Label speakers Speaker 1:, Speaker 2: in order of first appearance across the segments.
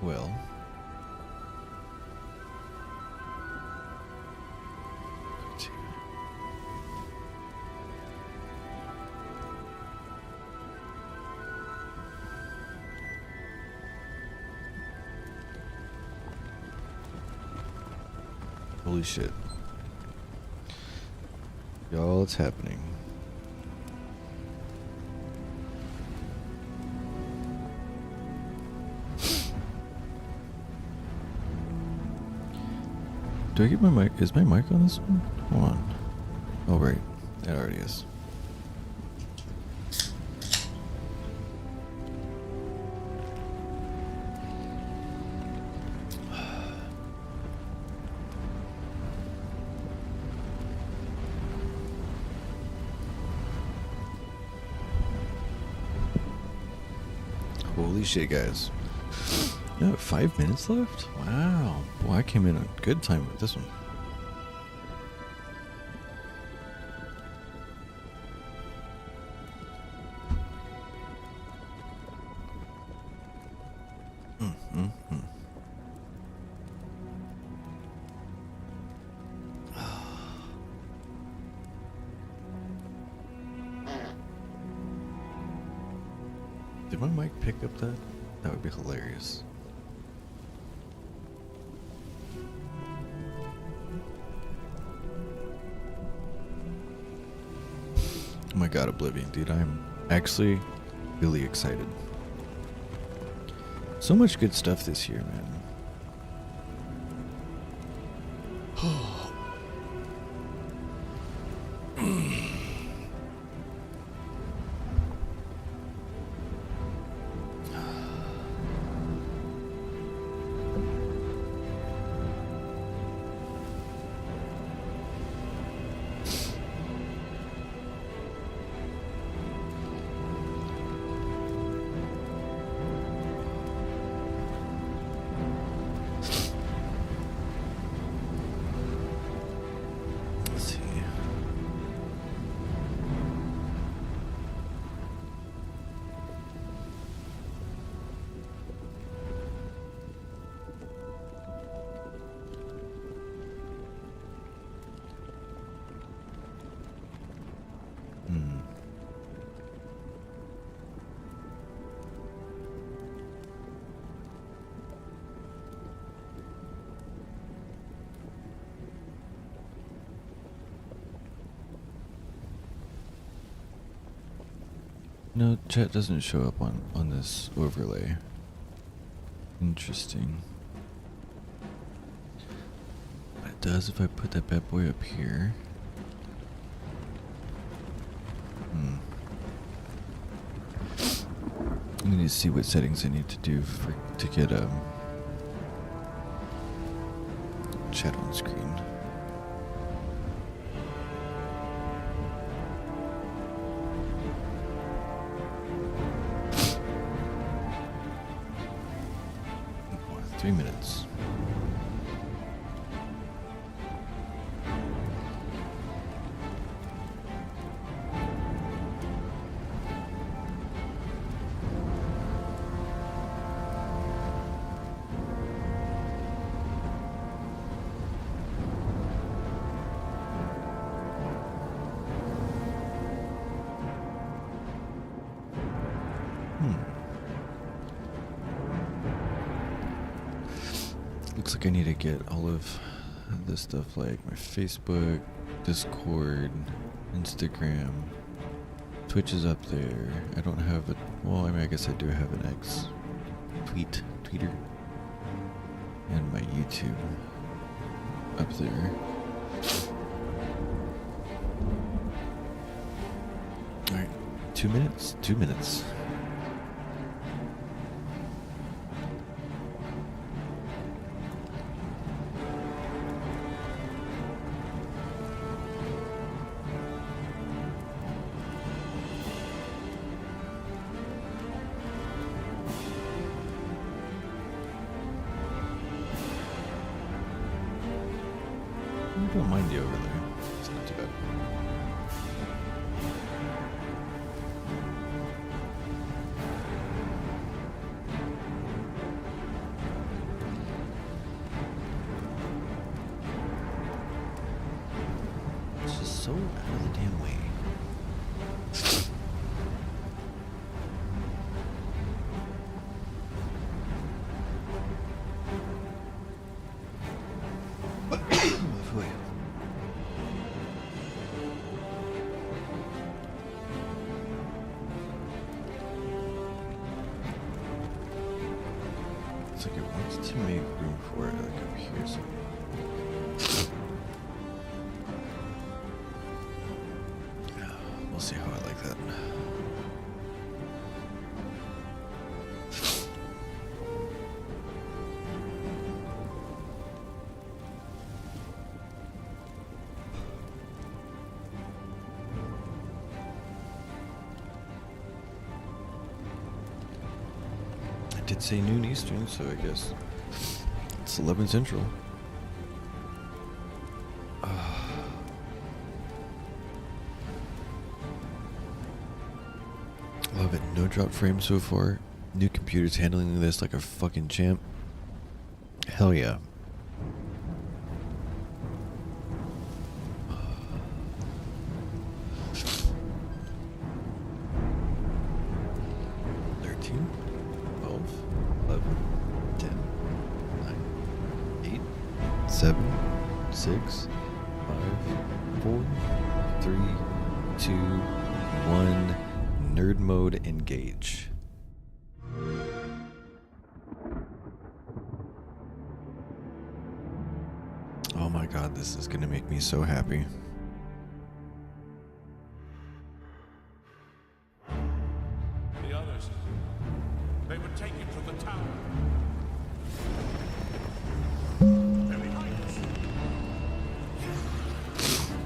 Speaker 1: Well, holy shit. Y'all, it's happening. Do I get my mic? Is my mic on this one? Hold on. Oh, right. It already is. Holy shit, guys. You have 5 minutes left? Wow. Boy, I came in a good time with this one. Did my mic pick up that? That would be hilarious. Oh my god, Oblivion, dude, I'm actually really excited. So much good stuff this year, man. No, chat doesn't show up on this overlay. Interesting. It does if I put that bad boy up here. I need to see what settings I need to do to get chat on screen. Oh, 3 minutes. Looks like I need to get all of this stuff like my Facebook, Discord, Instagram. Twitch is up there. I don't have it. Well, I mean, I guess I do have an X. Tweeter. And my YouTube up there. Alright, 2 minutes. 2 minutes. I don't mind the overlay. It's not too bad. just so out of the damn way. It's like it wants to make room for it, like up here somewhere. We'll see how I like that. I did say noon Eastern, so I guess it's 11 Central. Love it. No drop frame so far. New computers handling this like a fucking champ. Hell yeah. Seven, 6, 5, 4, 3, 2, 1. Nerd mode engage. Oh my god, this is gonna make me so happy.
Speaker 2: The others, they would take you to the tower. They're behind us.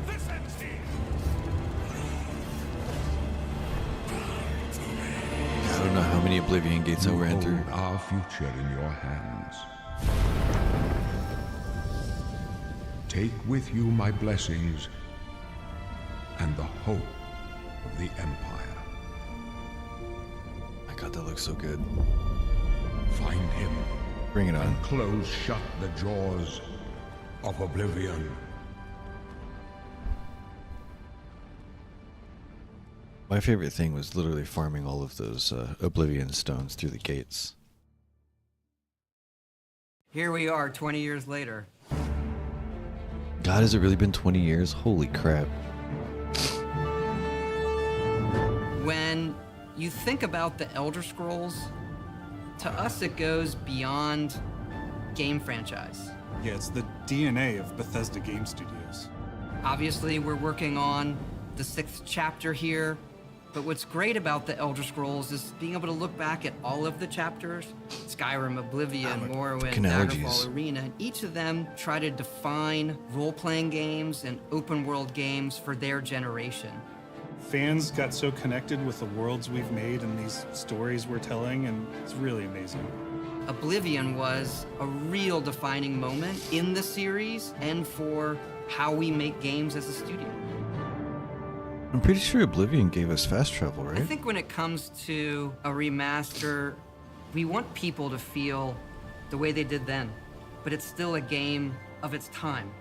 Speaker 2: This ends here.
Speaker 1: I don't know how many Oblivion gates I ran through.
Speaker 3: Our future in your hands. Take with you my blessings and the hope of the Empire.
Speaker 1: My god, that looks so good.
Speaker 3: Find him.
Speaker 1: Bring it on.
Speaker 3: And close shut the jaws of Oblivion.
Speaker 1: My favorite thing was literally farming all of those Oblivion stones through the gates.
Speaker 4: Here we are 20 years later.
Speaker 1: God, has it really been 20 years? Holy crap.
Speaker 4: When you think about the Elder Scrolls, to us it goes beyond game franchise.
Speaker 5: Yeah, it's the DNA of Bethesda Game Studios.
Speaker 4: Obviously, we're working on the 6th chapter here, but what's great about the Elder Scrolls is being able to look back at all of the chapters, Skyrim, Oblivion, Morrowind, Daggerfall, Arena, and each of them try to define role-playing games and open-world games for their generation.
Speaker 5: Fans got so connected with the worlds we've made and these stories we're telling, and it's really amazing.
Speaker 4: Oblivion was a real defining moment in the series and for how we make games as a studio.
Speaker 1: I'm pretty sure Oblivion gave us fast travel, right?
Speaker 4: I think when it comes to a remaster, we want people to feel the way they did then, but it's still a game of its time.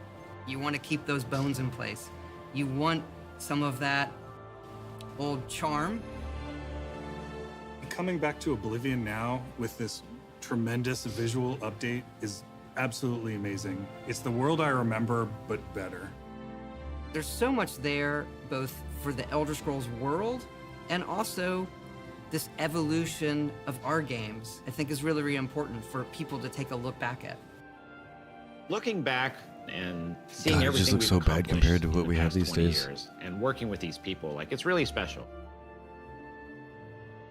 Speaker 4: You want to keep those bones in place. You want some of that old charm.
Speaker 5: Coming back to Oblivion now with this tremendous visual update is absolutely amazing. It's the world I remember, but better.
Speaker 4: There's so much there, both for the Elder Scrolls world and also this evolution of our games, I think is really, really important for people to take a look back at.
Speaker 6: Looking back and seeing
Speaker 1: God, it
Speaker 6: everything
Speaker 1: just looks
Speaker 6: we've
Speaker 1: so bad compared to
Speaker 6: accomplished
Speaker 1: what
Speaker 6: in
Speaker 1: we
Speaker 6: the
Speaker 1: have
Speaker 6: past
Speaker 1: these
Speaker 6: 20
Speaker 1: days.
Speaker 6: years, and working with these people, like, it's really special.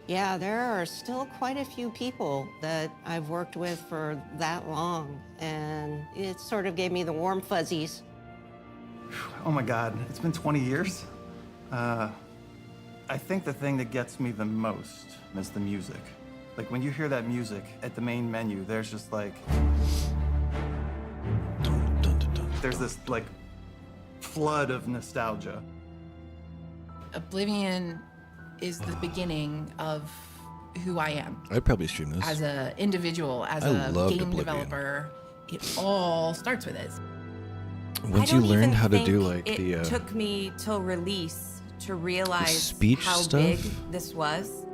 Speaker 7: Yeah, there are still quite a few people that I've worked with for that long, and it sort of gave me the warm fuzzies.
Speaker 8: Oh my God, it's been 20 years? I think the thing that gets me the most is the music. Like when you hear that music at the main menu, there's just like, there's this like flood of nostalgia.
Speaker 9: Oblivion is the beginning of who I am.
Speaker 1: I'd probably stream this.
Speaker 9: As an individual, as
Speaker 1: I
Speaker 9: a
Speaker 1: loved
Speaker 9: game
Speaker 1: Oblivion.
Speaker 9: developer, it all starts with it.
Speaker 1: Once
Speaker 10: I
Speaker 1: you
Speaker 10: don't
Speaker 1: learn
Speaker 10: even
Speaker 1: how to
Speaker 10: think
Speaker 1: do like
Speaker 10: it
Speaker 1: the
Speaker 10: took me till release to realize
Speaker 1: speech
Speaker 10: how
Speaker 1: stuff?
Speaker 10: big this was.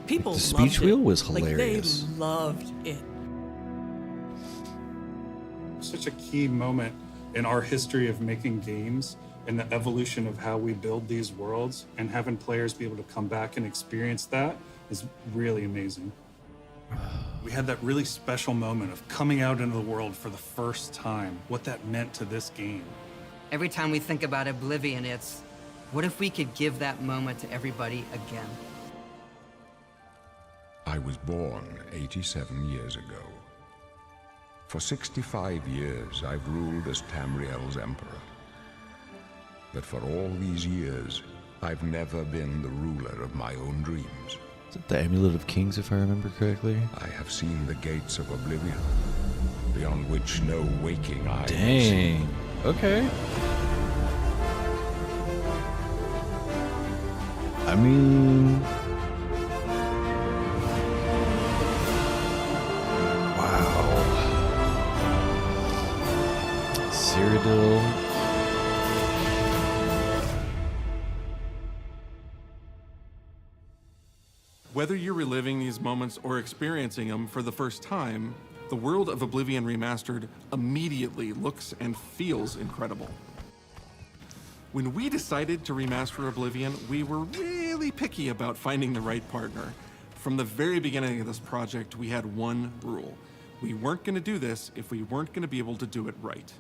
Speaker 11: People
Speaker 1: the speech
Speaker 11: loved
Speaker 1: wheel
Speaker 11: it.
Speaker 1: was
Speaker 11: Like,
Speaker 1: hilarious.
Speaker 11: they loved it.
Speaker 5: Such a key moment in our history of making games and the evolution of how we build these worlds, and having players be able to come back and experience that is really amazing. We had that really special moment of coming out into the world for the first time, what that meant to this game.
Speaker 4: Every time we think about Oblivion, it's, what if we could give that moment to everybody again?
Speaker 3: I was born 87 years ago. For 65 years, I've ruled as Tamriel's emperor. But for all these years, I've never been the ruler of my own dreams.
Speaker 1: Is it the Amulet of Kings, if I remember correctly?
Speaker 3: I have seen the gates of Oblivion, beyond which no waking eye can
Speaker 1: Dang.
Speaker 3: see.
Speaker 1: Okay. I mean... Wow. Cyrodiil.
Speaker 12: Whether you're reliving these moments or experiencing them for the first time, the world of Oblivion Remastered immediately looks and feels incredible. When we decided to remaster Oblivion, we were really picky about finding the right partner. From the very beginning of this project, we had one rule. We weren't going to do this if we weren't going to be able to do it right.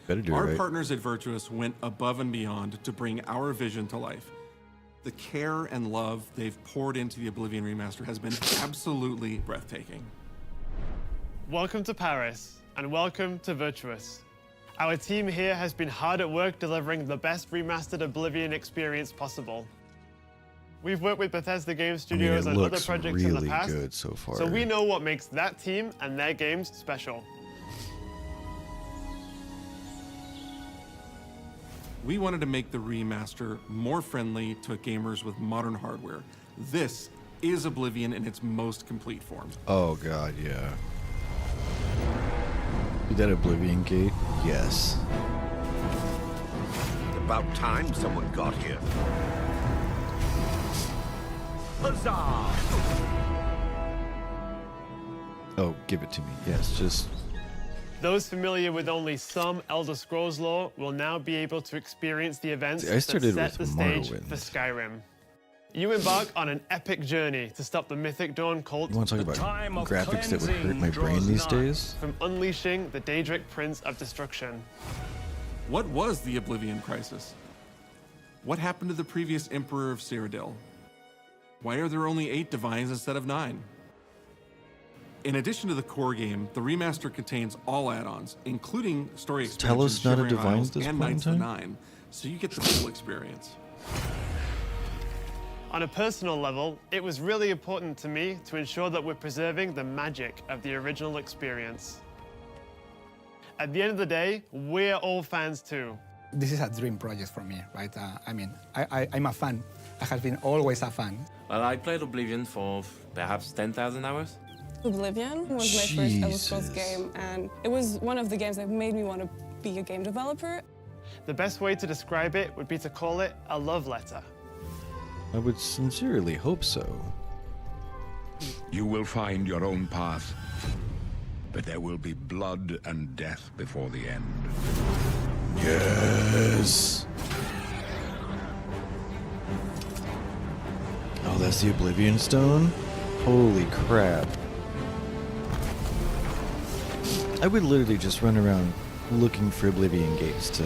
Speaker 1: Better do it
Speaker 12: Our
Speaker 1: right.
Speaker 12: partners at Virtuous went above and beyond to bring our vision to life. The care and love they've poured into the Oblivion Remaster has been absolutely breathtaking.
Speaker 13: Welcome to Paris, and welcome to Virtuous. Our team here has been hard at work delivering the best remastered Oblivion experience possible. We've worked with Bethesda Game Studios
Speaker 1: it
Speaker 13: and other
Speaker 1: looks
Speaker 13: projects in the
Speaker 1: really
Speaker 13: past,
Speaker 1: good so far.
Speaker 13: so we know what makes that team and their games special.
Speaker 12: We wanted to make the remaster more friendly to gamers with modern hardware. This is Oblivion in its most complete form.
Speaker 1: Oh god, yeah. Is that Oblivion Gate? Yes.
Speaker 2: About time someone got here. Huzzah!
Speaker 1: Oh, give it to me. Yes, just...
Speaker 13: Those familiar with only some Elder Scrolls lore will now be able to experience the events
Speaker 1: See, I
Speaker 13: that
Speaker 1: started
Speaker 13: set the
Speaker 1: with
Speaker 13: stage
Speaker 1: Morrowind.
Speaker 13: for Skyrim. You embark on an epic journey to stop the Mythic Dawn cult
Speaker 1: You want to talk about graphics that would hurt my brain these days?
Speaker 13: from unleashing the Daedric Prince of Destruction.
Speaker 12: What was the Oblivion Crisis? What happened to the previous Emperor of Cyrodiil? Why are there only 8 divines instead of 9? In addition to the core game, the remaster contains all add-ons, including story expansions,
Speaker 1: Telos not a
Speaker 12: Shivering
Speaker 1: divine
Speaker 12: Isles,
Speaker 1: at this
Speaker 12: and
Speaker 1: point in
Speaker 12: Knights of the
Speaker 1: time?
Speaker 12: Nine, so you get the full experience.
Speaker 13: On a personal level, it was really important to me to ensure that we're preserving the magic of the original experience. At the end of the day, we're all fans too.
Speaker 14: This is a dream project for me, right? I'm a fan. I have been always a fan.
Speaker 15: Well, I played Oblivion for perhaps 10,000 hours.
Speaker 16: Oblivion was my first Elder Scrolls game, and it was one of the games that made me want to be a game developer.
Speaker 13: The best way to describe it would be to call it a love letter.
Speaker 1: I would sincerely hope so.
Speaker 3: You will find your own path, but there will be blood and death before the end.
Speaker 1: Yes! Oh, that's the Oblivion Stone? Holy crap. I would literally just run around looking for Oblivion gates to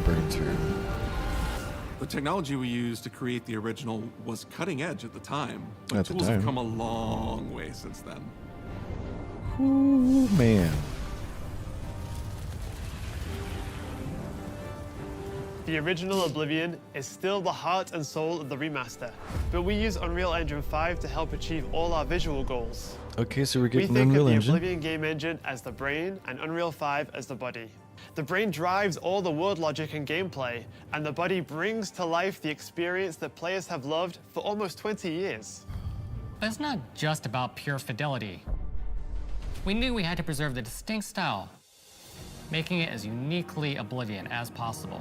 Speaker 1: burn through.
Speaker 12: The technology we used to create the original was cutting edge at the time, but
Speaker 1: At the
Speaker 12: tools have
Speaker 1: time.
Speaker 12: come a long way since then.
Speaker 1: Ooh, man.
Speaker 13: The original Oblivion is still the heart and soul of the remaster, but we use Unreal Engine 5 to help achieve all our visual goals.
Speaker 1: Okay, so we're
Speaker 13: We
Speaker 1: getting
Speaker 13: think
Speaker 1: Unreal
Speaker 13: of the
Speaker 1: Engine.
Speaker 13: Oblivion game engine as the brain and Unreal 5 as the body. The brain drives all the world logic and gameplay, and the body brings to life the experience that players have loved for almost 20 years.
Speaker 17: But it's not just about pure fidelity. We knew we had to preserve the distinct style making it as uniquely Oblivion as possible.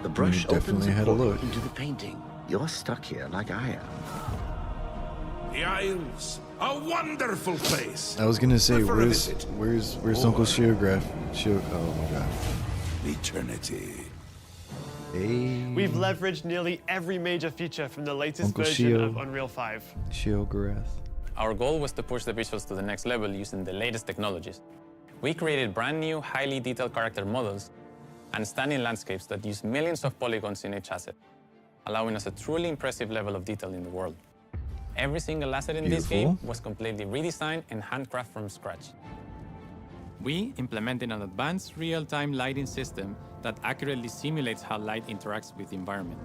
Speaker 11: The brush opens
Speaker 1: definitely
Speaker 11: a
Speaker 1: had a
Speaker 11: portal
Speaker 1: look.
Speaker 11: into the painting. You're stuck here like I am.
Speaker 2: The Isles, a wonderful place.
Speaker 1: I was gonna say,
Speaker 2: But for a
Speaker 1: where's
Speaker 2: visit,
Speaker 1: Uncle Shiograph? Oh my god.
Speaker 2: Eternity.
Speaker 1: Hey.
Speaker 13: We've leveraged nearly every major feature from the latest
Speaker 1: Uncle
Speaker 13: version
Speaker 1: Shio.
Speaker 13: of Unreal 5.
Speaker 1: Shiograph.
Speaker 18: Our goal was to push the visuals to the next level using the latest technologies. We created brand new, highly detailed character models and stunning landscapes that use millions of polygons in each asset, allowing us a truly impressive level of detail in the world. Every single asset in this game was completely redesigned and handcrafted from scratch. We implemented an advanced real-time lighting system that accurately simulates how light interacts with the environment.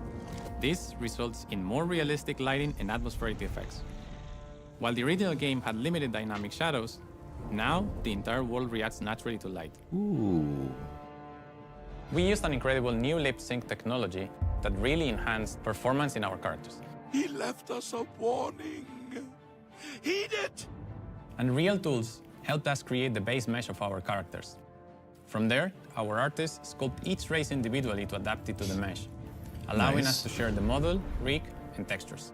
Speaker 18: This results in more realistic lighting and atmospheric effects. While the original game had limited dynamic shadows, now the entire world reacts naturally to light.
Speaker 1: Ooh.
Speaker 18: We used an incredible new lip sync technology that really enhanced performance in our characters.
Speaker 2: He left us a warning. Heed it!
Speaker 18: And Real Tools helped us create the base mesh of our characters. From there, our artists sculpt each race individually to adapt it to the mesh, allowing us to share the model, rig, and textures.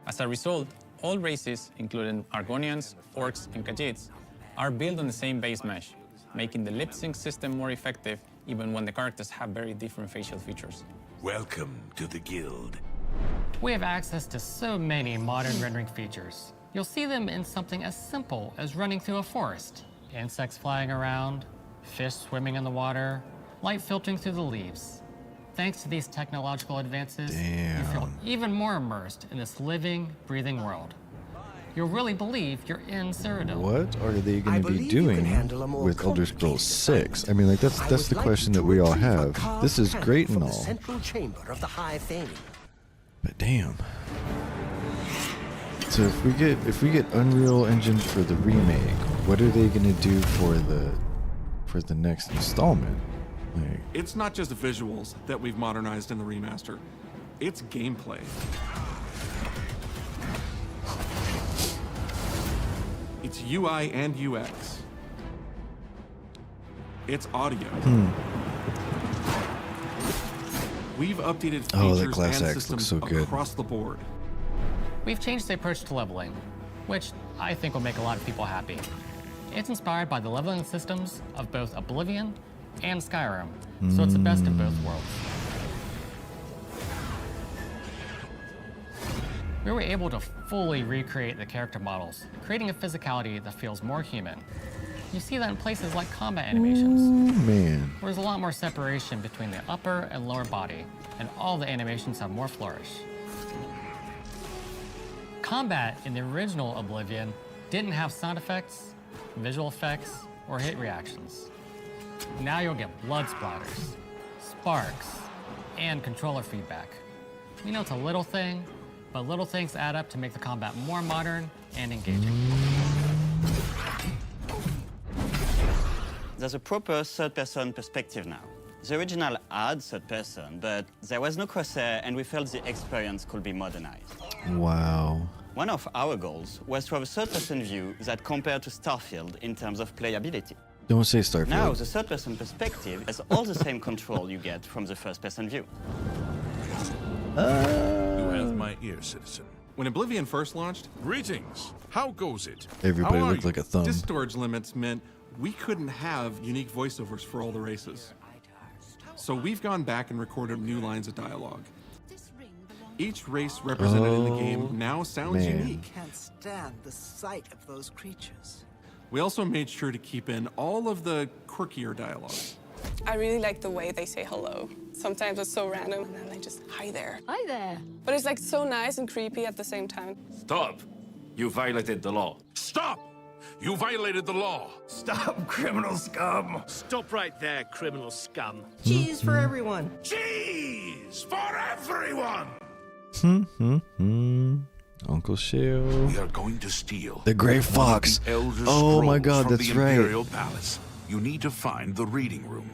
Speaker 18: As a result, all races, including Argonians, Orcs, and Khajiits, are built on the same base mesh, making the lip sync system more effective even when the characters have very different facial features.
Speaker 2: Welcome to the Guild.
Speaker 17: We have access to so many modern rendering features. You'll see them in something as simple as running through a forest. Insects flying around, fish swimming in the water, light filtering through the leaves. Thanks to these technological advances, you feel even more immersed in this living, breathing world. You'll really believe you're in Cyrodiil.
Speaker 1: What are they going to be doing with Elder Scrolls 6? I mean, like that's the question that we all have. This is great and all,
Speaker 11: Central chamber of the High Thane.
Speaker 1: but damn. So if we get Unreal Engine for the remake, what are they going to do for the next installment? Like,
Speaker 12: It's not just the visuals that we've modernized in the remaster. It's gameplay. It's UI and UX. It's audio. We've updated
Speaker 1: Oh, the
Speaker 12: features
Speaker 1: Glass
Speaker 12: and
Speaker 1: Axe looks
Speaker 12: systems
Speaker 1: so good.
Speaker 12: across the board.
Speaker 17: We've changed the approach to leveling, which I think will make a lot of people happy. It's inspired by the leveling systems of both Oblivion and Skyrim, so it's the best of both worlds. We were able to fully recreate the character models, creating a physicality that feels more human. You see that in places like combat animations,
Speaker 1: man.
Speaker 17: where there's a lot more separation between the upper and lower body, and all the animations have more flourish. Combat in the original Oblivion didn't have sound effects, visual effects, or hit reactions. Now you'll get blood splatters, sparks, and controller feedback. You know, it's a little thing, but little things add up to make the combat more modern and engaging.
Speaker 19: There's a proper third-person perspective now. The original had third person, but there was no crosshair, and we felt the experience could be modernized.
Speaker 1: wow.
Speaker 19: One of our goals was to have a third-person view that compared to Starfield in terms of playability.
Speaker 1: Don't say Starfield.
Speaker 19: Now, the third-person perspective has all the same control you get from the first-person view.
Speaker 2: You have my ear, citizen.
Speaker 12: When Oblivion first launched,
Speaker 2: Greetings. How goes it?
Speaker 1: Everybody
Speaker 2: How are
Speaker 1: looked like a thumb.
Speaker 12: disk storage limits meant we couldn't have unique voiceovers for all the races. So we've gone back and recorded new lines of dialogue. Each race represented in the game now sounds unique.
Speaker 20: Can't stand the sight of those creatures.
Speaker 12: We also made sure to keep in all of the quirkier dialogue.
Speaker 16: I really like the way they say hello. Sometimes it's so random, and then they just, hi there.
Speaker 21: Hi there.
Speaker 16: But it's like so nice and creepy at the same time.
Speaker 22: Stop! You violated the law.
Speaker 2: Stop! You violated the law.
Speaker 20: Stop, criminal scum.
Speaker 11: Stop right there, criminal scum.
Speaker 7: Cheese for everyone.
Speaker 2: Cheese for everyone!
Speaker 1: Uncle Shio.
Speaker 2: We are going to steal
Speaker 1: The Gray
Speaker 2: one of
Speaker 1: Fox.
Speaker 2: the Elder
Speaker 1: Oh my
Speaker 2: Scrolls
Speaker 1: God,
Speaker 2: from
Speaker 1: that's
Speaker 2: the
Speaker 1: right.
Speaker 2: Imperial Palace. You need to find the reading room.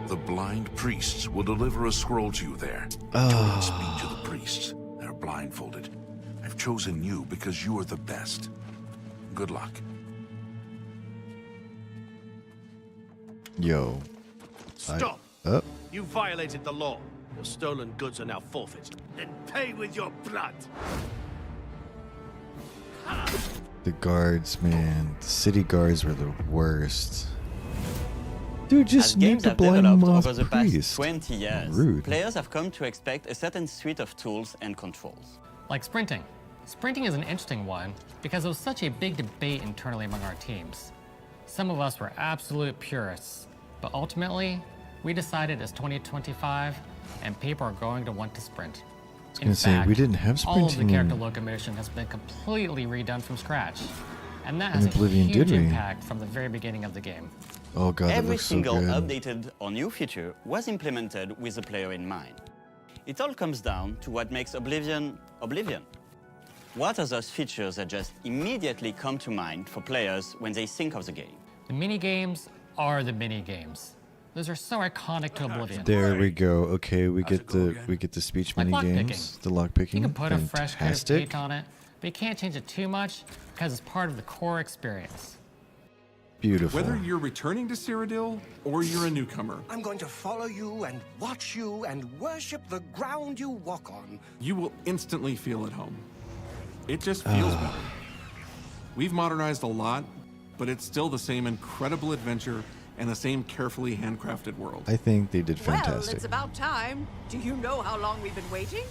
Speaker 2: The blind priests will deliver a scroll to you there. Go and speak to the priests. They're blindfolded. I've chosen you because you are the best. Good luck.
Speaker 1: Yo.
Speaker 6: Stop!
Speaker 1: Oh.
Speaker 6: You violated the law. Your stolen goods are now forfeit. Then pay with your blood.
Speaker 1: The guards, man. The city guards were the worst. Dude, just
Speaker 19: As games
Speaker 1: the
Speaker 19: have
Speaker 1: blind
Speaker 19: developed
Speaker 1: moth
Speaker 19: over the
Speaker 1: priest.
Speaker 19: past 20 years,
Speaker 1: Rude.
Speaker 19: players have come to expect a certain suite of tools and controls.
Speaker 17: Like sprinting. Sprinting is an interesting one because it was such a big debate internally among our teams. Some of us were absolute purists, but ultimately, we decided it's 2025 and people are going to want to sprint.
Speaker 1: I was gonna say, we didn't have
Speaker 17: all of the
Speaker 1: sprinting
Speaker 17: character
Speaker 1: in-
Speaker 17: locomotion has been completely redone from scratch. And that
Speaker 1: In
Speaker 17: has
Speaker 1: Oblivion,
Speaker 17: a huge
Speaker 1: did we?
Speaker 17: impact from the very beginning of the game.
Speaker 1: Oh god, that
Speaker 19: Every
Speaker 1: looks so
Speaker 19: single
Speaker 1: good.
Speaker 19: updated or new feature was implemented with the player in mind. It all comes down to what makes Oblivion, Oblivion. What are those features that just immediately come to mind for players when they think of the game?
Speaker 17: The mini games are the mini games. Those are so iconic to Oblivion.
Speaker 1: There we go. Okay, we get the speech
Speaker 17: Like
Speaker 1: mini
Speaker 17: lockpicking.
Speaker 1: games, the lock picking.
Speaker 17: You can put a fresh coat of
Speaker 1: Fantastic.
Speaker 17: paint on it, but you can't change it too much because it's part of the core experience.
Speaker 1: Beautiful.
Speaker 12: Whether you're returning to Cyrodiil or you're a newcomer,
Speaker 20: I'm going to follow you and watch you and worship the ground you walk on.
Speaker 12: you will instantly feel at home. It just feels better. We've modernized a lot, but it's still the same incredible adventure and the same carefully handcrafted world.
Speaker 1: I think they did
Speaker 21: Well,
Speaker 1: fantastic.
Speaker 21: it's about time. Do you know how long we've been waiting?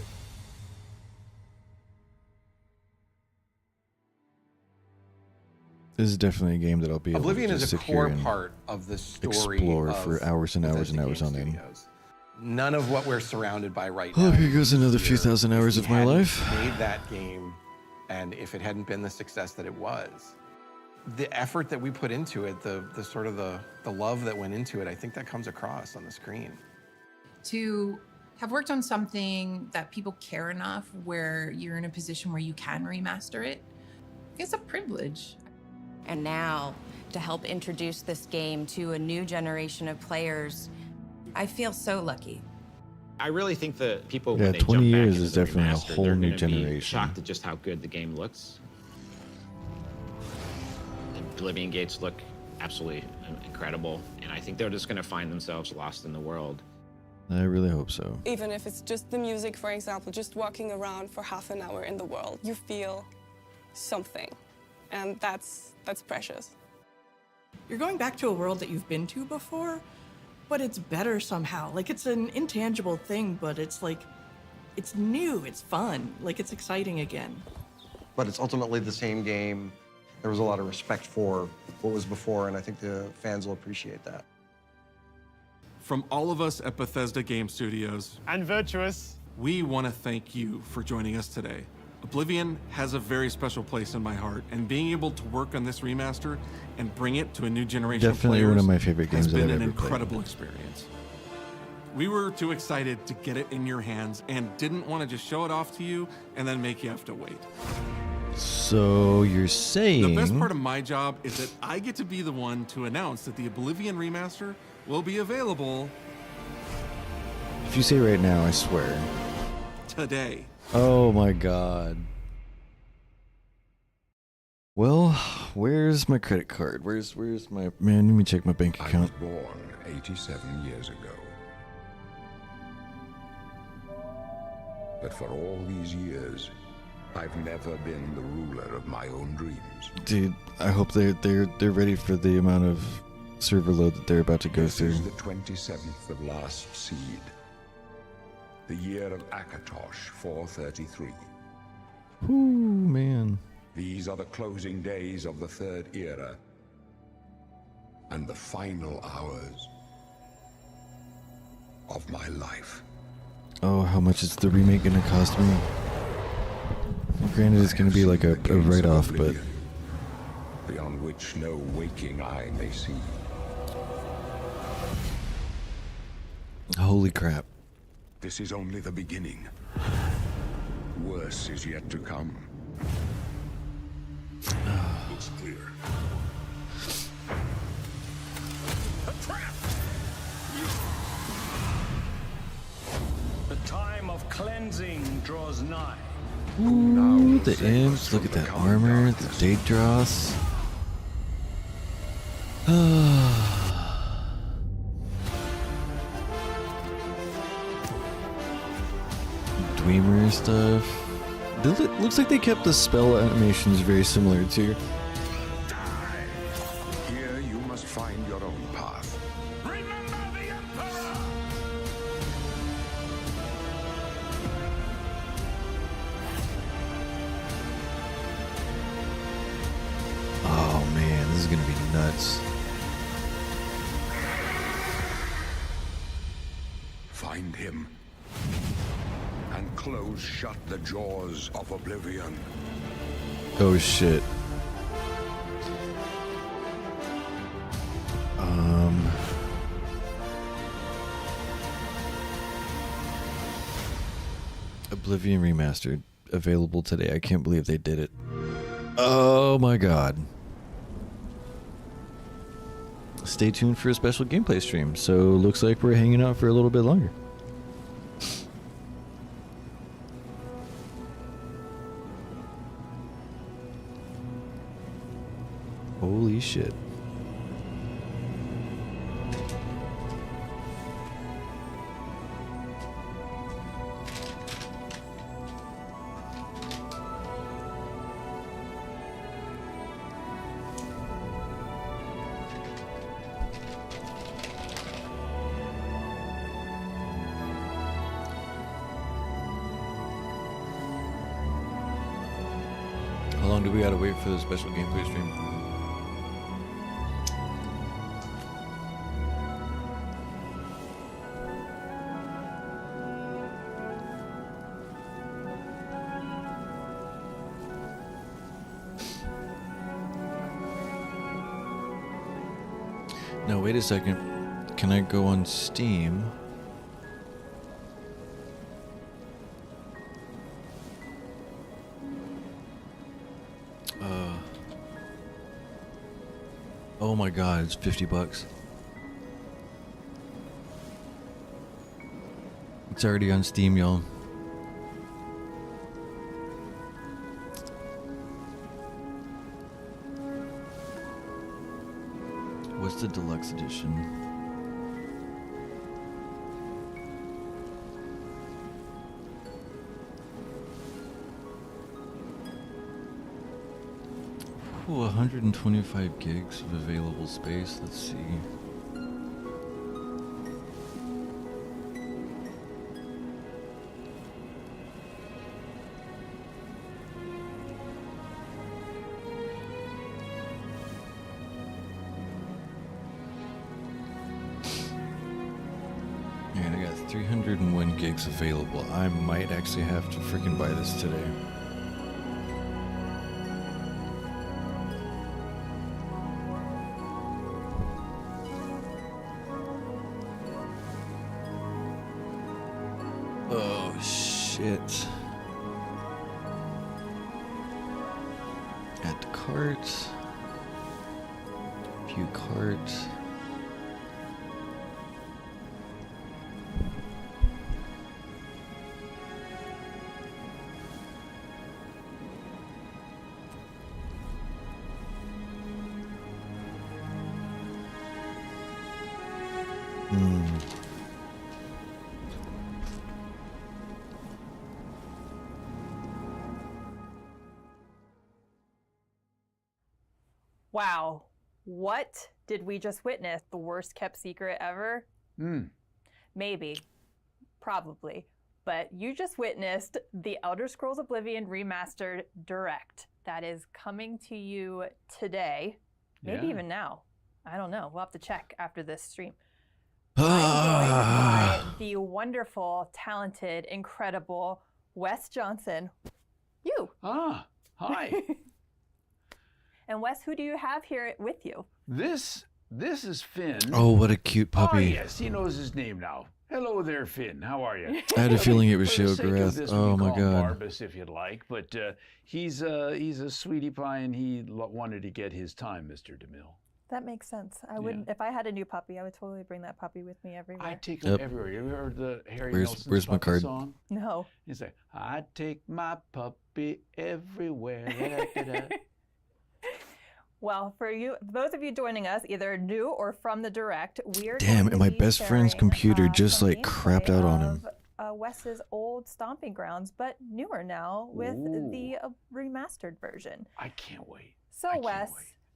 Speaker 1: This is definitely a game that I'll be able
Speaker 23: Oblivion
Speaker 1: to
Speaker 23: is
Speaker 1: just
Speaker 23: a
Speaker 1: sit here
Speaker 23: core
Speaker 1: and
Speaker 23: part of the story
Speaker 1: explore
Speaker 23: of
Speaker 1: for hours and hours and
Speaker 23: Bethesda
Speaker 1: hours on
Speaker 23: Game
Speaker 1: end.
Speaker 23: Studios. None of what we're surrounded by right
Speaker 1: Oh,
Speaker 23: now.
Speaker 1: here goes another few
Speaker 23: here,
Speaker 1: thousand
Speaker 23: if
Speaker 1: hours
Speaker 23: we
Speaker 1: of my
Speaker 23: hadn't
Speaker 1: life.
Speaker 23: Made that game, and if it hadn't been the success that it was, the effort that we put into it, the sort of the love that went into it, I think that comes across on the screen.
Speaker 9: To have worked on something that people care enough where you're in a position where you can remaster it, it's a privilege.
Speaker 10: And now, to help introduce this game to a new generation of players, I feel so lucky.
Speaker 24: I really think that people,
Speaker 1: Yeah,
Speaker 24: when they
Speaker 1: 20
Speaker 24: jump back
Speaker 1: years
Speaker 24: into
Speaker 1: is
Speaker 24: the
Speaker 1: definitely a
Speaker 24: remaster,
Speaker 1: whole
Speaker 24: they're
Speaker 1: new
Speaker 24: gonna be
Speaker 1: generation.
Speaker 24: shocked at just how good the game looks. The Oblivion gates look absolutely incredible, and I think they're just going to find themselves lost in the world.
Speaker 1: I really hope so.
Speaker 16: Even if it's just the music, for example, just walking around for half an hour in the world, you feel something, and that's precious.
Speaker 25: You're going back to a world that you've been to before, but it's better somehow. Like, it's an intangible thing, but it's like, it's new, it's fun, like it's exciting again.
Speaker 26: But it's ultimately the same game. There was a lot of respect for what was before, and I think the fans will appreciate that.
Speaker 12: From all of us at Bethesda Game Studios
Speaker 13: and Virtuous,
Speaker 12: we want to thank you for joining us today. Oblivion has a very special place in my heart, and being able to work on this remaster and bring it to a new generation
Speaker 1: Definitely
Speaker 12: of players
Speaker 1: one of my favorite games
Speaker 12: has
Speaker 1: that
Speaker 12: been
Speaker 1: I've
Speaker 12: an
Speaker 1: ever played.
Speaker 12: incredible experience. We were too excited to get it in your hands and didn't want to just show it off to you and then make you have to wait.
Speaker 1: So you're saying
Speaker 12: The best part of my job is that I get to be the one to announce that the Oblivion remaster will be available
Speaker 1: if you say right now, I swear.
Speaker 12: today.
Speaker 1: Oh my god. Well, where's my credit card? Where's my man? Let me check my bank
Speaker 3: I was
Speaker 1: account.
Speaker 3: born 87 years ago. But for all these years, I've never been the ruler of my own dreams.
Speaker 1: Dude, I hope they're ready for the amount of server load that they're about to go
Speaker 3: This
Speaker 1: through.
Speaker 3: is the 27th of last seed. The year of Akatosh 433.
Speaker 1: Ooh, man.
Speaker 3: These are the closing days of the Third Era. And the final hours of my life.
Speaker 1: Oh, how much is the remake gonna cost me? Granted, it's gonna be like a write-off, but
Speaker 3: Beyond which no waking eye may see.
Speaker 1: holy crap.
Speaker 3: This is only the beginning. Worse is yet to come. Looks clear.
Speaker 20: A trap! The time of cleansing draws nigh.
Speaker 1: Ooh, the imps, look at that armor, the Daedros. Dweemer stuff. Looks like they kept the spell animations very similar too.
Speaker 3: Here you must find your own path.
Speaker 1: Oh man, this is gonna be nuts.
Speaker 3: Find him. And close shut the jaws of Oblivion.
Speaker 1: Oh shit. Oblivion Remastered, available today. I can't believe they did it. Oh my god. Stay tuned for a special gameplay stream. So looks like we're hanging out for a little bit longer. Holy shit. How long do we gotta wait for the special gameplay stream? No, wait a second. Can I go on Steam? Oh my god, it's $50. It's already on Steam, y'all. What's the deluxe edition? Ooh, 125 gigs of available space. Let's see. Man, I got 301 gigs available. I might actually have to freaking buy this today. Oh shit. Add to cart. View cart.
Speaker 4: Wow, what did we just witness? The worst kept secret ever? Maybe, probably, but you just witnessed the Elder Scrolls Oblivion Remastered Direct. That is coming to you today, maybe even now. I don't know. We'll have to check after this stream. I'm joined by the wonderful, talented, incredible Wes Johnson. You.
Speaker 5: Hi.
Speaker 4: And Wes, who do you have here with you?
Speaker 5: This is Finn.
Speaker 1: Oh, what a cute puppy.
Speaker 5: Oh, yes, he knows his name now. Hello there, Finn. How are you?
Speaker 1: I had a feeling it was
Speaker 5: For the sake of
Speaker 1: Sheogorath.
Speaker 5: this,
Speaker 1: Oh
Speaker 5: we
Speaker 1: my
Speaker 5: call him
Speaker 1: god.
Speaker 5: Barbas, if you'd like, but he's a sweetie pie, and he wanted to get his time, Mr. DeMille.
Speaker 4: That makes sense. I wouldn't. If I had a new puppy, I would totally bring that puppy with me everywhere.
Speaker 5: I take him everywhere. You ever heard the Harry Nelson's
Speaker 1: Where's my
Speaker 5: puppy
Speaker 1: card?
Speaker 5: song?
Speaker 4: No.
Speaker 5: He's like, I take my puppy everywhere. Da-da-da-da.
Speaker 4: Well, for you, those of you joining us, either new or from the direct, we are.
Speaker 1: Damn, and my best friend's computer just like crapped out on him.
Speaker 4: Wes's old stomping grounds, but newer now with the remastered version.
Speaker 5: I can't wait.
Speaker 4: So Wes,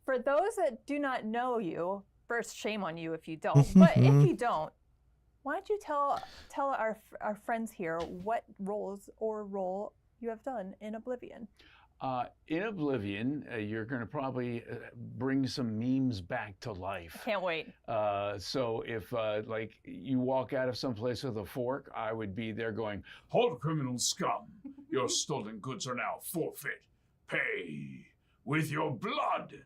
Speaker 4: for those that do not know you, first, shame on you if you don't, but if you don't, why don't you tell our friends here what role you have done in Oblivion?
Speaker 5: In Oblivion, you're going to probably bring some memes back to life.
Speaker 4: Can't wait.
Speaker 5: So if like you walk out of someplace with a fork, I would be there going, "Hold, criminal scum! Your stolen goods are now forfeit. Pay with your blood."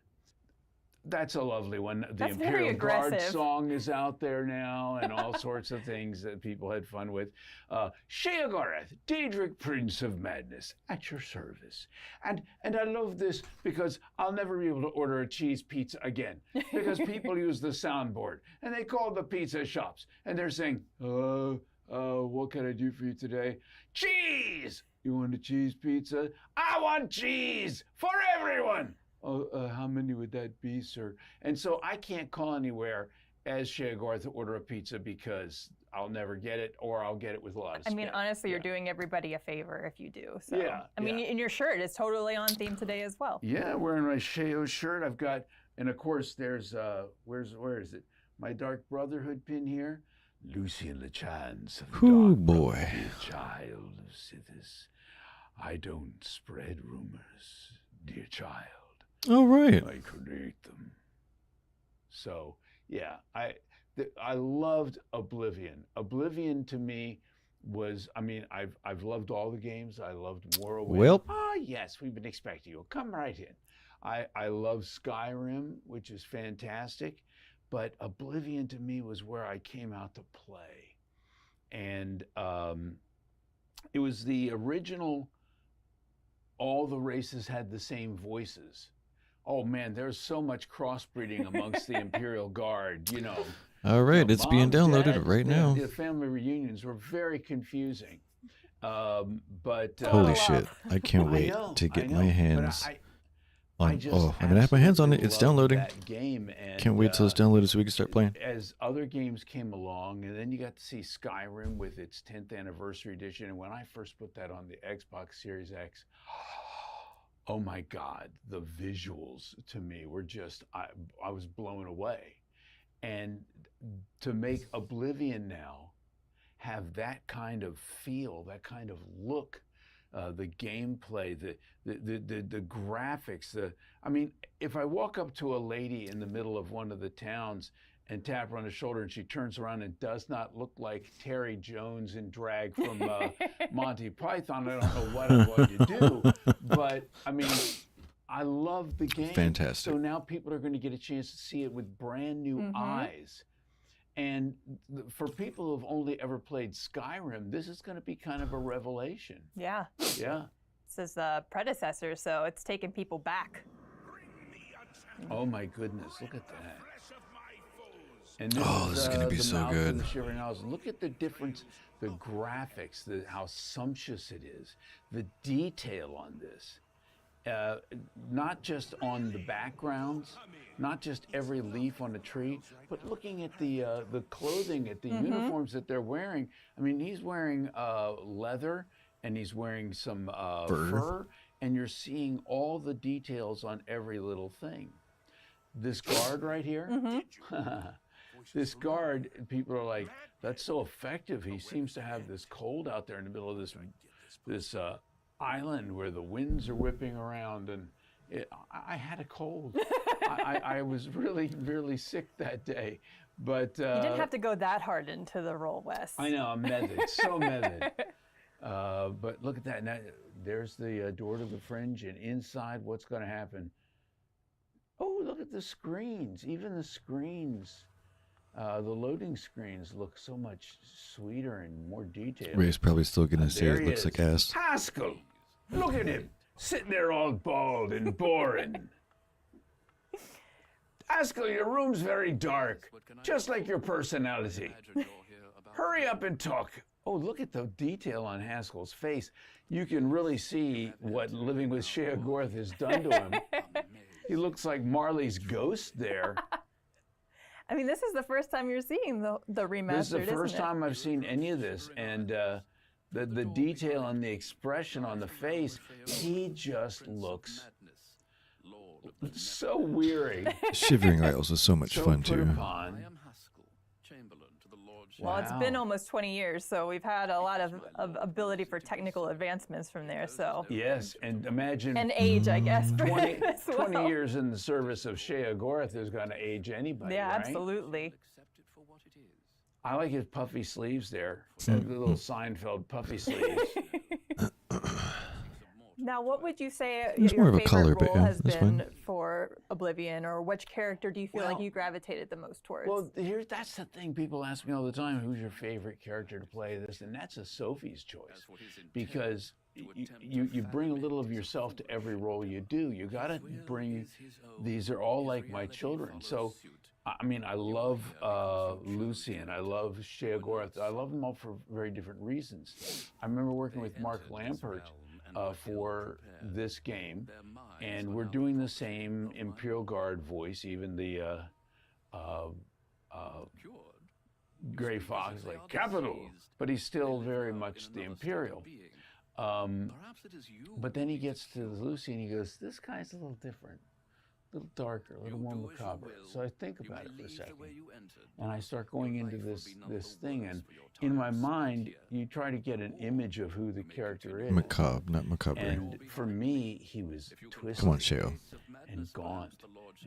Speaker 5: That's a lovely one. The
Speaker 4: That's very
Speaker 5: Imperial Guard
Speaker 4: aggressive.
Speaker 5: song is out there now, and all sorts of things that people had fun with. Sheogorath, Daedric Prince of Madness, at your service. And I love this because I'll never be able to order a cheese pizza again because people use the soundboard and they call the pizza shops and they're saying, what can I do for you today? Cheese! You want a cheese pizza? I want cheese for everyone! How many would that be, sir? And so I can't call anywhere as Sheogorath to order a pizza because I'll never get it, or I'll get it with a lot of
Speaker 4: I mean,
Speaker 5: spit.
Speaker 4: honestly, you're doing everybody a favor if you do. So.
Speaker 5: Yeah,
Speaker 4: I mean, and your shirt is totally on theme today as well.
Speaker 5: Yeah, wearing my Sheo shirt. I've got, and of course, there's where is it? My Dark Brotherhood pin here. Lucian LeChance of the
Speaker 1: Ooh,
Speaker 5: Dark
Speaker 1: boy.
Speaker 5: Brotherhood, child of Sithis. I don't spread rumors, dear child.
Speaker 1: All right.
Speaker 5: I create them. So yeah, I loved Oblivion. Oblivion to me was, I mean, I've loved all the games. I loved Morrowind.
Speaker 1: Well.
Speaker 5: Yes, we've been expecting you. Come right in. I love Skyrim, which is fantastic, but Oblivion to me was where I came out to play, and it was the original. All the races had the same voices. Oh man, there's so much crossbreeding amongst the Imperial Guard, you know.
Speaker 1: All right, it's being downloaded right now.
Speaker 5: The family reunions were very confusing. But
Speaker 1: Holy shit, I can't wait to get my hands on. I'm gonna have my hands on it. It's downloading.
Speaker 5: That game, and,
Speaker 1: Can't wait till it's downloaded so we can start playing.
Speaker 5: As other games came along, and then you got to see Skyrim with its 10th anniversary edition. And when I first put that on the Xbox Series X, oh my God, the visuals to me were just, I was blown away. And to make Oblivion now have that kind of feel, that kind of look, the gameplay, the graphics, I mean, if I walk up to a lady in the middle of one of the towns and tap her on the shoulder and she turns around and does not look like Terry Jones in drag from Monty Python, I don't know what I'm going to do. But I mean, I love the game.
Speaker 1: Fantastic.
Speaker 5: So now people are going to get a chance to see it with brand new eyes. And for people who've only ever played Skyrim, this is going to be kind of a revelation.
Speaker 4: Yeah.
Speaker 5: Yeah.
Speaker 4: This is the predecessor, so it's taking people back.
Speaker 5: Oh my goodness, look at that. And
Speaker 1: This is going to be
Speaker 5: the
Speaker 1: so
Speaker 5: Mouth of
Speaker 1: good.
Speaker 5: the Shivering Isles. Look at the difference, the graphics, how sumptuous it is, the detail on this. Not just on the backgrounds, not just every leaf on a tree, but looking at the clothing, at the uniforms that they're wearing. I mean, he's wearing leather and he's wearing some fur, and you're seeing all the details on every little thing. This guard right here, this guard, people are like, that's so effective. He seems to have this cold out there in the middle of this island where the winds are whipping around, and I had a cold. I was really, really sick that day. But
Speaker 4: you didn't have to go that hard into the role, Wes.
Speaker 5: I know, I'm method, so method. But look at that. Now, there's the door to the Fringe, and inside, what's going to happen? Oh, look at the screens. Even the screens, the loading screens look so much sweeter and more detailed.
Speaker 1: Ray's probably still going to say it looks like ass.
Speaker 5: Haskell, look at him, sitting there all bald and boring. Haskell, your room's very dark, just like your personality. Hurry up and talk. Oh, look at the detail on Haskell's face. You can really see what living with Sheogorath has done to him. He looks like Marley's ghost there.
Speaker 4: I mean, this is the first time you're seeing the remastered,
Speaker 5: This is the first
Speaker 4: isn't it?
Speaker 5: time I've seen any of this, and The detail and the expression on the face, he just looks so weary.
Speaker 1: Shivering Isles was so much fun
Speaker 5: put
Speaker 1: too.
Speaker 5: upon.
Speaker 4: Well, it's been almost 20 years, so we've had a lot of ability for technical advancements from there. So
Speaker 5: Yes, and imagine
Speaker 4: and age, I guess.
Speaker 5: 20,
Speaker 4: as well.
Speaker 5: 20 years in the service of Shea Gorath is going to age anybody,
Speaker 4: Yeah,
Speaker 5: right?
Speaker 4: absolutely.
Speaker 5: I like his puffy sleeves there, the little Seinfeld puffy sleeves.
Speaker 4: Now, what would you say
Speaker 1: There's
Speaker 4: your
Speaker 1: more of a
Speaker 4: favorite
Speaker 1: color, but
Speaker 4: role
Speaker 1: yeah,
Speaker 4: has
Speaker 1: that's
Speaker 4: been
Speaker 1: fine.
Speaker 4: for Oblivion, or which character do you feel like
Speaker 5: Well-
Speaker 4: you gravitated the most towards?
Speaker 5: Well, that's the thing. People ask me all the time, who's your favorite character to play this? And that's a Sophie's choice. Because you bring a little of yourself to every role you do. You got to bring, these are all like my children. So, I mean, I love Lucian. I love Shea Gorath. I love them all for very different reasons. I remember working with Mark Lampert for this game, and we're doing the same Imperial Guard voice, even the Gray Fox, like capital, but he's still very much the Imperial. But then he gets to Lucy and he goes, this guy's a little different, a little darker, a little more macabre. So I think about it for a second, and I start going into this thing, and in my mind, you try to get an image of who the character is.
Speaker 1: Macabre, not macabre.
Speaker 5: And for me, he was twisted
Speaker 1: Come on, Sheo.
Speaker 5: and gaunt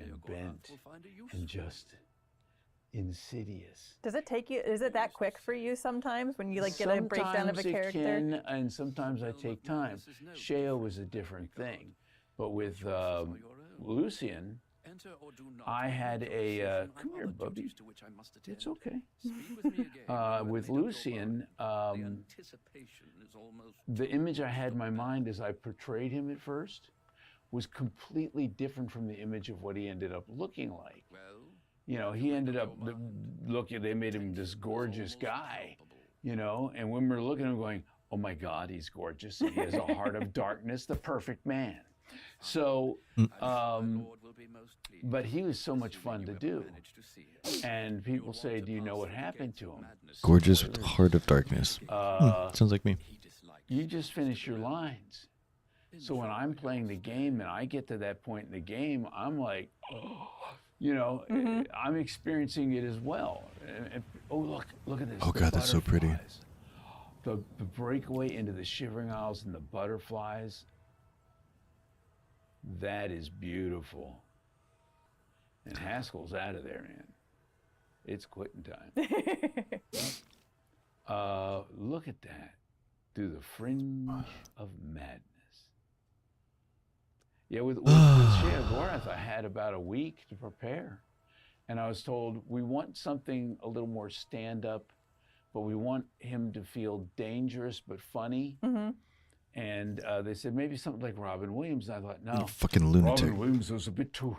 Speaker 5: and bent and just insidious.
Speaker 4: Does it take you? Is it that quick for you sometimes when you like get a breakdown of a
Speaker 5: Sometimes it
Speaker 4: character?
Speaker 5: can, and sometimes I take time. Sheo was a different thing, but with Lucian, I had a come here, Bubby. It's okay. With Lucian, the image I had in my mind as I portrayed him at first was completely different from the image of what he ended up looking like. You know, he ended up looking, they made him this gorgeous guy, you know, and when we're looking at him going, oh my God, he's gorgeous. And he has a heart of darkness, the perfect man. So, but he was so much fun to do. And people say, do you know what happened to him?
Speaker 1: Gorgeous Heart of Darkness. Sounds like me.
Speaker 5: You just finish your lines. So when I'm playing the game and I get to that point in the game, I'm like, oh, you know, I'm experiencing it as well. Oh, look at this.
Speaker 1: Oh God, that's so pretty.
Speaker 5: The breakaway into the Shivering Isles and the butterflies. That is beautiful. And Haskell's out of there, man. It's quitting time. Look at that. Through the fringe of madness. Yeah, with Shea Gorath, I had about a week to prepare. And I was told, we want something a little more stand-up, but we want him to feel dangerous but funny. And they said, maybe something like Robin Williams. And I thought, no.
Speaker 1: You fucking lunatic.
Speaker 5: Robin Williams was a bit too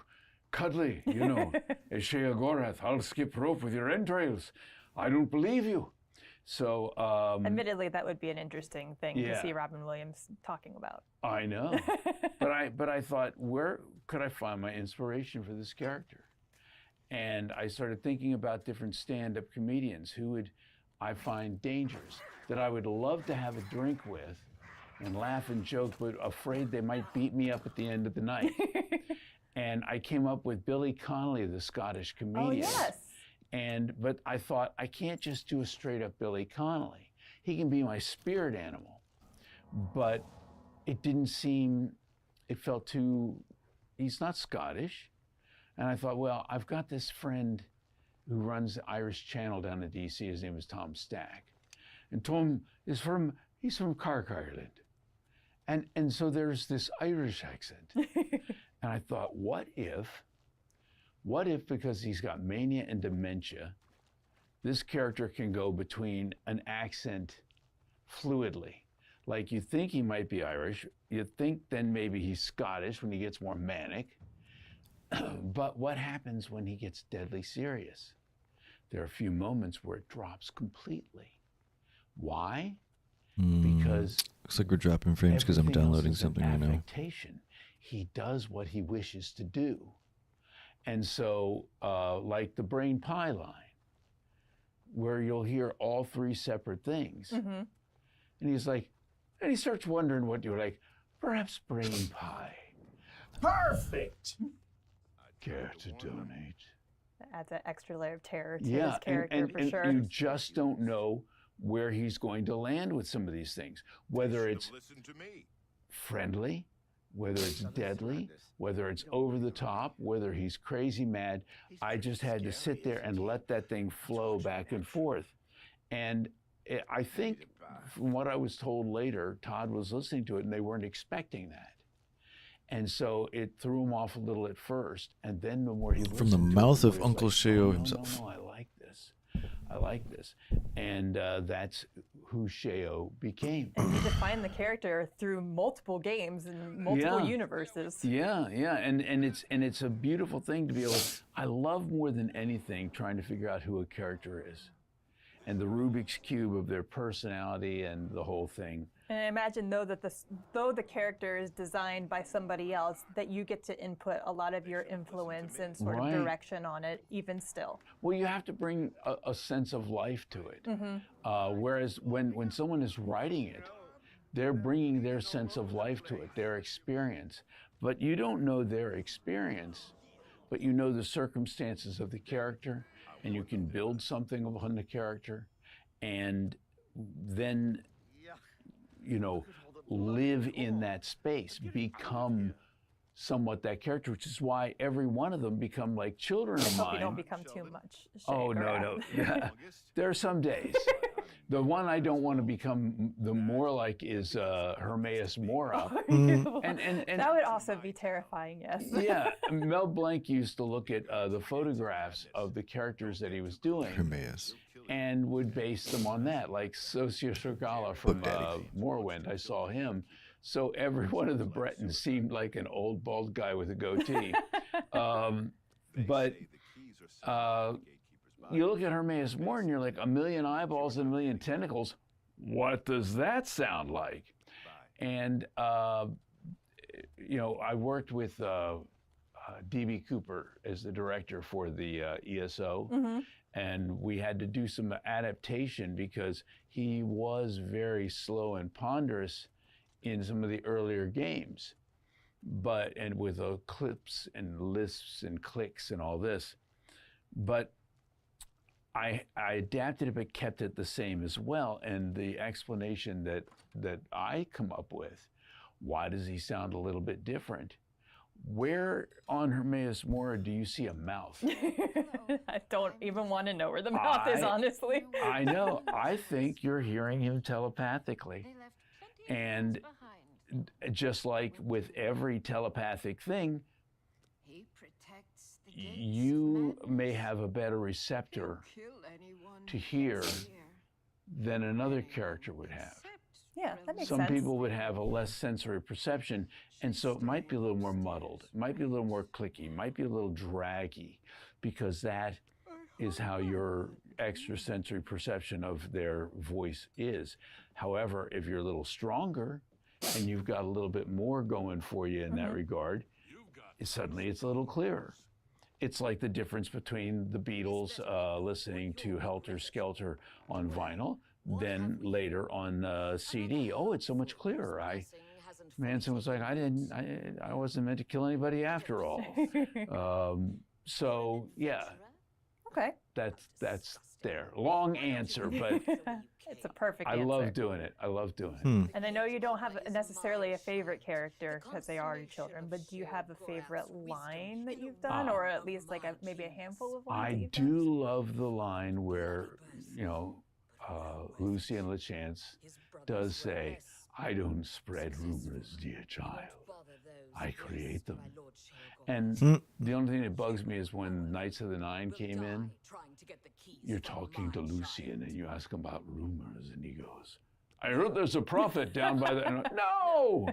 Speaker 5: cuddly, you know. As Shea Gorath, I'll skip rope with your entrails. I don't believe you. So,
Speaker 4: admittedly, that would be an interesting thing to
Speaker 5: yeah.
Speaker 4: see Robin Williams talking about.
Speaker 5: I know, but I thought, where could I find my inspiration for this character? And I started thinking about different stand-up comedians who would I find dangerous, that I would love to have a drink with and laugh and joke, but afraid they might beat me up at the end of the night. And I came up with Billy Connolly, the Scottish comedian.
Speaker 4: Oh, yes.
Speaker 5: But I thought, I can't just do a straight up Billy Connolly. He can be my spirit animal. But it didn't seem, it felt too, he's not Scottish. And I thought, well, I've got this friend who runs the Irish Channel down in DC. His name is Tom Stack. And Tom is he's from Cork, Ireland. And so there's this Irish accent. And I thought, what if, because he's got mania and dementia, this character can go between an accent fluidly. Like you think he might be Irish, you think then maybe he's Scottish when he gets more manic. But what happens when he gets deadly serious? There are a few moments where it drops completely. Why? Because
Speaker 1: looks like we're dropping frames because I'm
Speaker 5: everything else
Speaker 1: downloading
Speaker 5: is an
Speaker 1: something right now.
Speaker 5: affectation. He does what he wishes to do. And so, like the brain pie line, where you'll hear all three separate things. And he's like, and he starts wondering what you're like, perhaps brain pie. Perfect! Care to donate?
Speaker 4: That adds an extra layer of terror to
Speaker 5: Yeah,
Speaker 4: his character for sure.
Speaker 5: and you just don't know where he's going to land with some of these things. Whether it's friendly, whether it's deadly, whether it's over the top, whether he's crazy mad. I just had to sit there and let that thing flow back and forth. And I think from what I was told later, Todd was listening to it and they weren't expecting that. And so it threw him off a little at first. And then the more he listened
Speaker 1: From the
Speaker 5: to
Speaker 1: mouth
Speaker 5: it,
Speaker 1: of
Speaker 5: he was
Speaker 1: Uncle
Speaker 5: like,
Speaker 1: Sheo
Speaker 5: "Oh,
Speaker 1: himself.
Speaker 5: No, I like this. I like this. And that's who Sheo became.
Speaker 4: And you define the character through multiple games and multiple universes.
Speaker 5: Yeah, and it's a beautiful thing to be able. I love more than anything trying to figure out who a character is, and the Rubik's cube of their personality and the whole thing.
Speaker 4: And I imagine though the character is designed by somebody else, that you get to input a lot of your influence and sort of direction on it, even still.
Speaker 5: Well, you have to bring a sense of life to it. Whereas when someone is writing it, they're bringing their sense of life to it, their experience. But you don't know their experience, but you know the circumstances of the character, and you can build something upon the character, and then, you know, live in that space, become somewhat that character, which is why every one of them become like children of mine.
Speaker 4: Hope you don't become too much.
Speaker 5: Oh, no. Yeah. There are some days. The one I don't want to become the more like is Hermaeus Mora.
Speaker 4: And that would also be terrifying, yes.
Speaker 5: Yeah, Mel Blanc used to look at the photographs of the characters that he was doing.
Speaker 1: Hermaeus.
Speaker 5: And would base them on that, like Socio Surgala from Morrowind. I saw him. So every one of the Bretons seemed like an old bald guy with a goatee. But you look at Hermaeus Mora and you're like, a million eyeballs and a million tentacles. What does that sound like? And, you know, I worked with D.B. Cooper as the director for the ESO. And we had to do some adaptation because he was very slow and ponderous in some of the earlier games, and with clips and lisps and clicks and all this. But I adapted it but kept it the same as well. And the explanation that I come up with, why does he sound a little bit different? Where on Hermaeus Mora do you see a mouth?
Speaker 4: I don't even want to know where the mouth is, honestly.
Speaker 5: I know. I think you're hearing him telepathically. And just like with every telepathic thing, you may have a better receptor to hear than another character would have.
Speaker 4: Yeah, that makes
Speaker 5: Some
Speaker 4: sense.
Speaker 5: people would have a less sensory perception, and so it might be a little more muddled. It might be a little more clicky, might be a little draggy, because that is how your extrasensory perception of their voice is. However, if you're a little stronger and you've got a little bit more going for you in that regard, suddenly it's a little clearer. It's like the difference between the Beatles listening to Helter Skelter on vinyl, then later on CD. Oh, it's so much clearer. Manson was like, I wasn't meant to kill anybody after all. So yeah.
Speaker 4: Okay.
Speaker 5: That's there. Long answer, but
Speaker 4: it's a perfect
Speaker 5: I
Speaker 4: answer.
Speaker 5: love doing it. I love doing it.
Speaker 4: And I know you don't have necessarily a favorite character because they are your children, but do you have a favorite line that you've done, or at least like maybe a handful of lines?
Speaker 5: I do love the line where, you know, Lucien LeChance does say, "I don't spread rumors, dear child. I create them." And the only thing that bugs me is when Knights of the Nine came in, you're talking to Lucien and you ask him about rumors and he goes, "I heard there's a prophet down by the..." And no!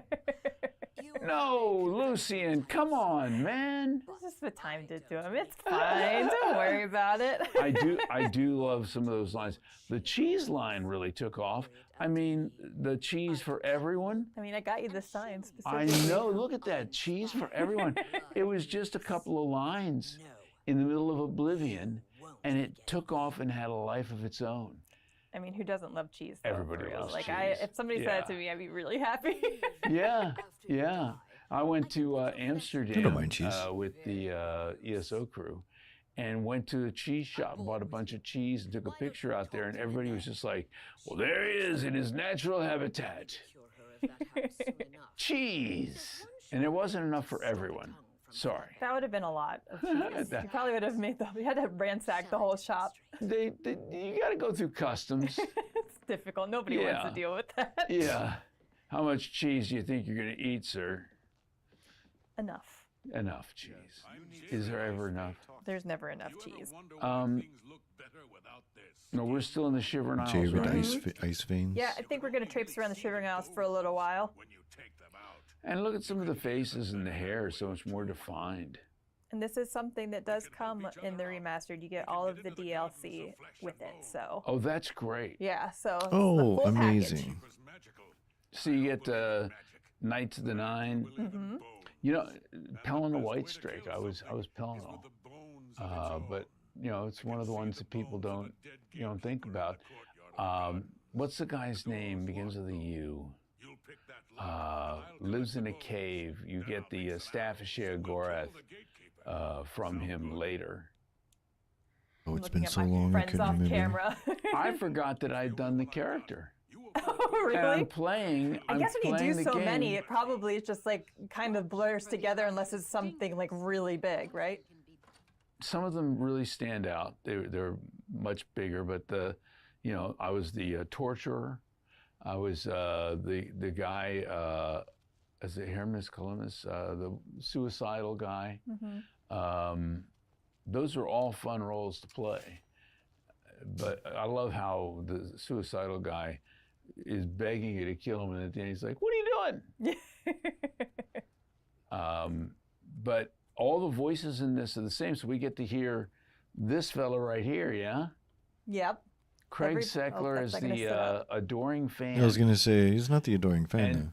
Speaker 5: No, Lucien, come on, man.
Speaker 4: This is what time did to him. It's fine. Don't worry about it.
Speaker 5: I do love some of those lines. The cheese line really took off. I mean, the cheese for everyone.
Speaker 4: I mean, I got you this time
Speaker 5: I
Speaker 4: specifically.
Speaker 5: know. Look at that. Cheese for everyone. It was just a couple of lines in the middle of Oblivion, and it took off and had a life of its own.
Speaker 4: I mean, who doesn't love cheese? Though,
Speaker 5: Everybody
Speaker 4: for real?
Speaker 5: loves
Speaker 4: like,
Speaker 5: cheese.
Speaker 4: if somebody said it to me, I'd be really happy.
Speaker 5: Yeah, yeah. I went to Amsterdam
Speaker 1: don't mind cheese.
Speaker 5: with the ESO crew and went to a cheese shop, bought a bunch of cheese and took a picture out there, and everybody was just like, well, there he is in his natural habitat. Cheese. And there wasn't enough for everyone. Sorry.
Speaker 4: That would have been a lot of cheese. You probably would have you had to ransack the whole shop.
Speaker 5: You got to go through customs.
Speaker 4: It's difficult. Nobody wants to deal with that.
Speaker 5: Yeah. How much cheese do you think you're going to eat, sir?
Speaker 4: Enough.
Speaker 5: Enough cheese. Is there ever enough?
Speaker 4: There's never enough cheese.
Speaker 5: No, we're still in the Shivering Isles,
Speaker 1: Jared
Speaker 5: right?
Speaker 1: ice veins.
Speaker 4: Yeah, I think we're going to traipse around the Shivering Isles for a little while.
Speaker 5: And look at some of the faces and the hair, so much more defined.
Speaker 4: And this is something that does come in the remastered. You get all of the DLC with it, so.
Speaker 5: Oh, that's great.
Speaker 4: Yeah, so.
Speaker 1: Oh, amazing.
Speaker 5: So you get Knights of the Nine.
Speaker 4: Mm-hmm.
Speaker 5: You know, Pelin the White Strake. I was Pelin. But you know, it's one of the ones that people don't think about. What's the guy's name? Begins with a U. Lives in a cave. You get the staff of Sheogorath from him later.
Speaker 1: Oh, it's been so long I couldn't remember.
Speaker 5: I forgot that I'd done the character.
Speaker 4: Oh, really?
Speaker 5: And I'm playing.
Speaker 4: I guess when you do so
Speaker 5: game.
Speaker 4: many, it probably is just like kind of blurs together unless it's something like really big, right?
Speaker 5: Some of them really stand out. They're much bigger, but I was the torturer. I was the guy as the Hermes Columbus, the suicidal guy.
Speaker 4: Mm-hmm.
Speaker 5: Those are all fun roles to play. But I love how the suicidal guy is begging you to kill him, and at the end he's like, "What are you doing?" But all the voices in this are the same, so we get to hear this fella right here, yeah?
Speaker 4: Yep.
Speaker 5: Craig Seckler is the adoring fan.
Speaker 1: I was going to say, he's not the adoring fan, though.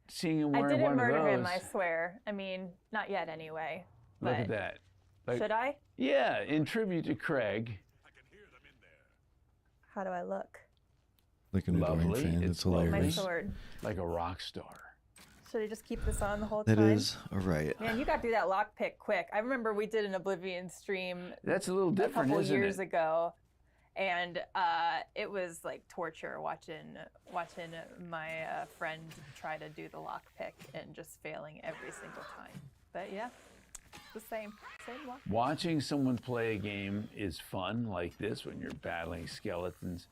Speaker 5: Seeing him
Speaker 4: I
Speaker 5: wearing
Speaker 4: didn't
Speaker 5: one of
Speaker 4: murder
Speaker 5: those.
Speaker 4: him, I swear. I mean, not yet anyway.
Speaker 5: Look at that. Like,
Speaker 4: should I?
Speaker 5: Yeah, in tribute to Craig.
Speaker 4: How do I look?
Speaker 1: Like an adoring
Speaker 5: Lovely.
Speaker 1: fan. It's hilarious.
Speaker 4: My sword.
Speaker 5: Like a rock star.
Speaker 4: Should I just keep this on the whole
Speaker 1: That
Speaker 4: time?
Speaker 1: is a riot.
Speaker 4: Man, you got through that lockpick quick. I remember we did an Oblivion stream.
Speaker 5: That's a little different,
Speaker 4: a couple
Speaker 5: isn't
Speaker 4: years
Speaker 5: it?
Speaker 4: ago, and it was like torture watching my friend try to do the lockpick and just failing every single time. But yeah, the same lock.
Speaker 5: Watching someone play a game is fun, like this, when you're battling skeletons.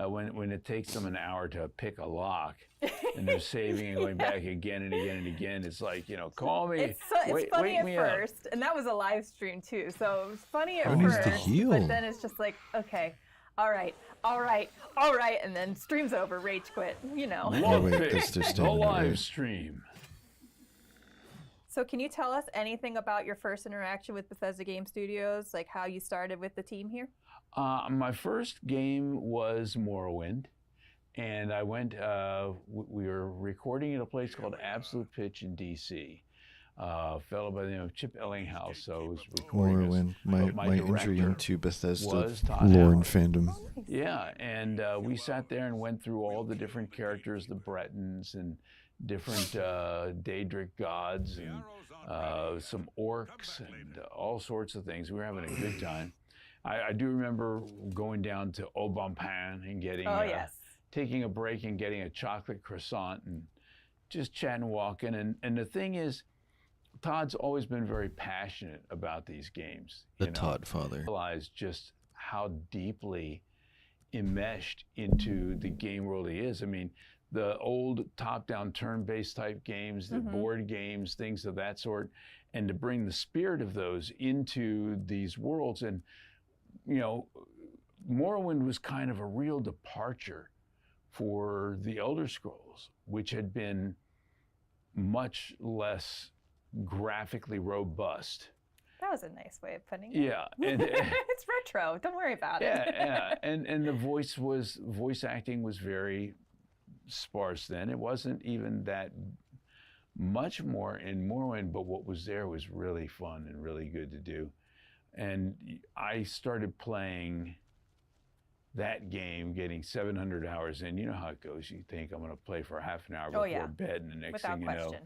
Speaker 5: When it takes them an hour to pick a lock, and they're saving and going back again and again and again, it's like, call me.
Speaker 4: It's funny at first, and that was a live stream too, so it was funny at
Speaker 1: needs
Speaker 4: first.
Speaker 1: to heal.
Speaker 4: But then it's just like, okay, all right, and then stream's over, rage quit.
Speaker 1: Oh, wait, that's their
Speaker 5: The
Speaker 1: stamina,
Speaker 5: live
Speaker 1: right?
Speaker 5: stream.
Speaker 4: So can you tell us anything about your first interaction with Bethesda Game Studios, like how you started with the team here?
Speaker 5: My first game was Morrowind, and I went, we were recording at a place called Absolute Pitch in DC. A fellow by the name of Chip Ellinghouse was recording us.
Speaker 1: Morrowind,
Speaker 5: But
Speaker 1: my entry
Speaker 5: director
Speaker 1: into Bethesda
Speaker 5: was Todd
Speaker 1: lore
Speaker 5: Howard.
Speaker 1: and fandom.
Speaker 5: Yeah, and we sat there and went through all the different characters, the Bretons and different Daedric gods and some orcs and all sorts of things. We were having a good time. I do remember going down to Au Bon Pain and getting, taking a break and getting a chocolate croissant and just chatting, walking. And the thing is, Todd's always been very passionate about these games.
Speaker 1: The Todd father.
Speaker 5: I realized just how deeply enmeshed into the game world he is. I mean, the old top-down turn-based type games, the board games, things of that sort, and to bring the spirit of those into these worlds. And, Morrowind was kind of a real departure for the Elder Scrolls, which had been much less graphically robust.
Speaker 4: That was a nice way of putting it.
Speaker 5: Yeah. And,
Speaker 4: it's retro. Don't worry about it.
Speaker 5: yeah. And the voice acting was very sparse then. It wasn't even that much more in Morrowind, but what was there was really fun and really good to do. And I started playing that game, getting 700 hours in, you know how it goes. You think, I'm going to play for half an hour before bed, and the next
Speaker 4: Without
Speaker 5: thing you
Speaker 4: question.
Speaker 5: know,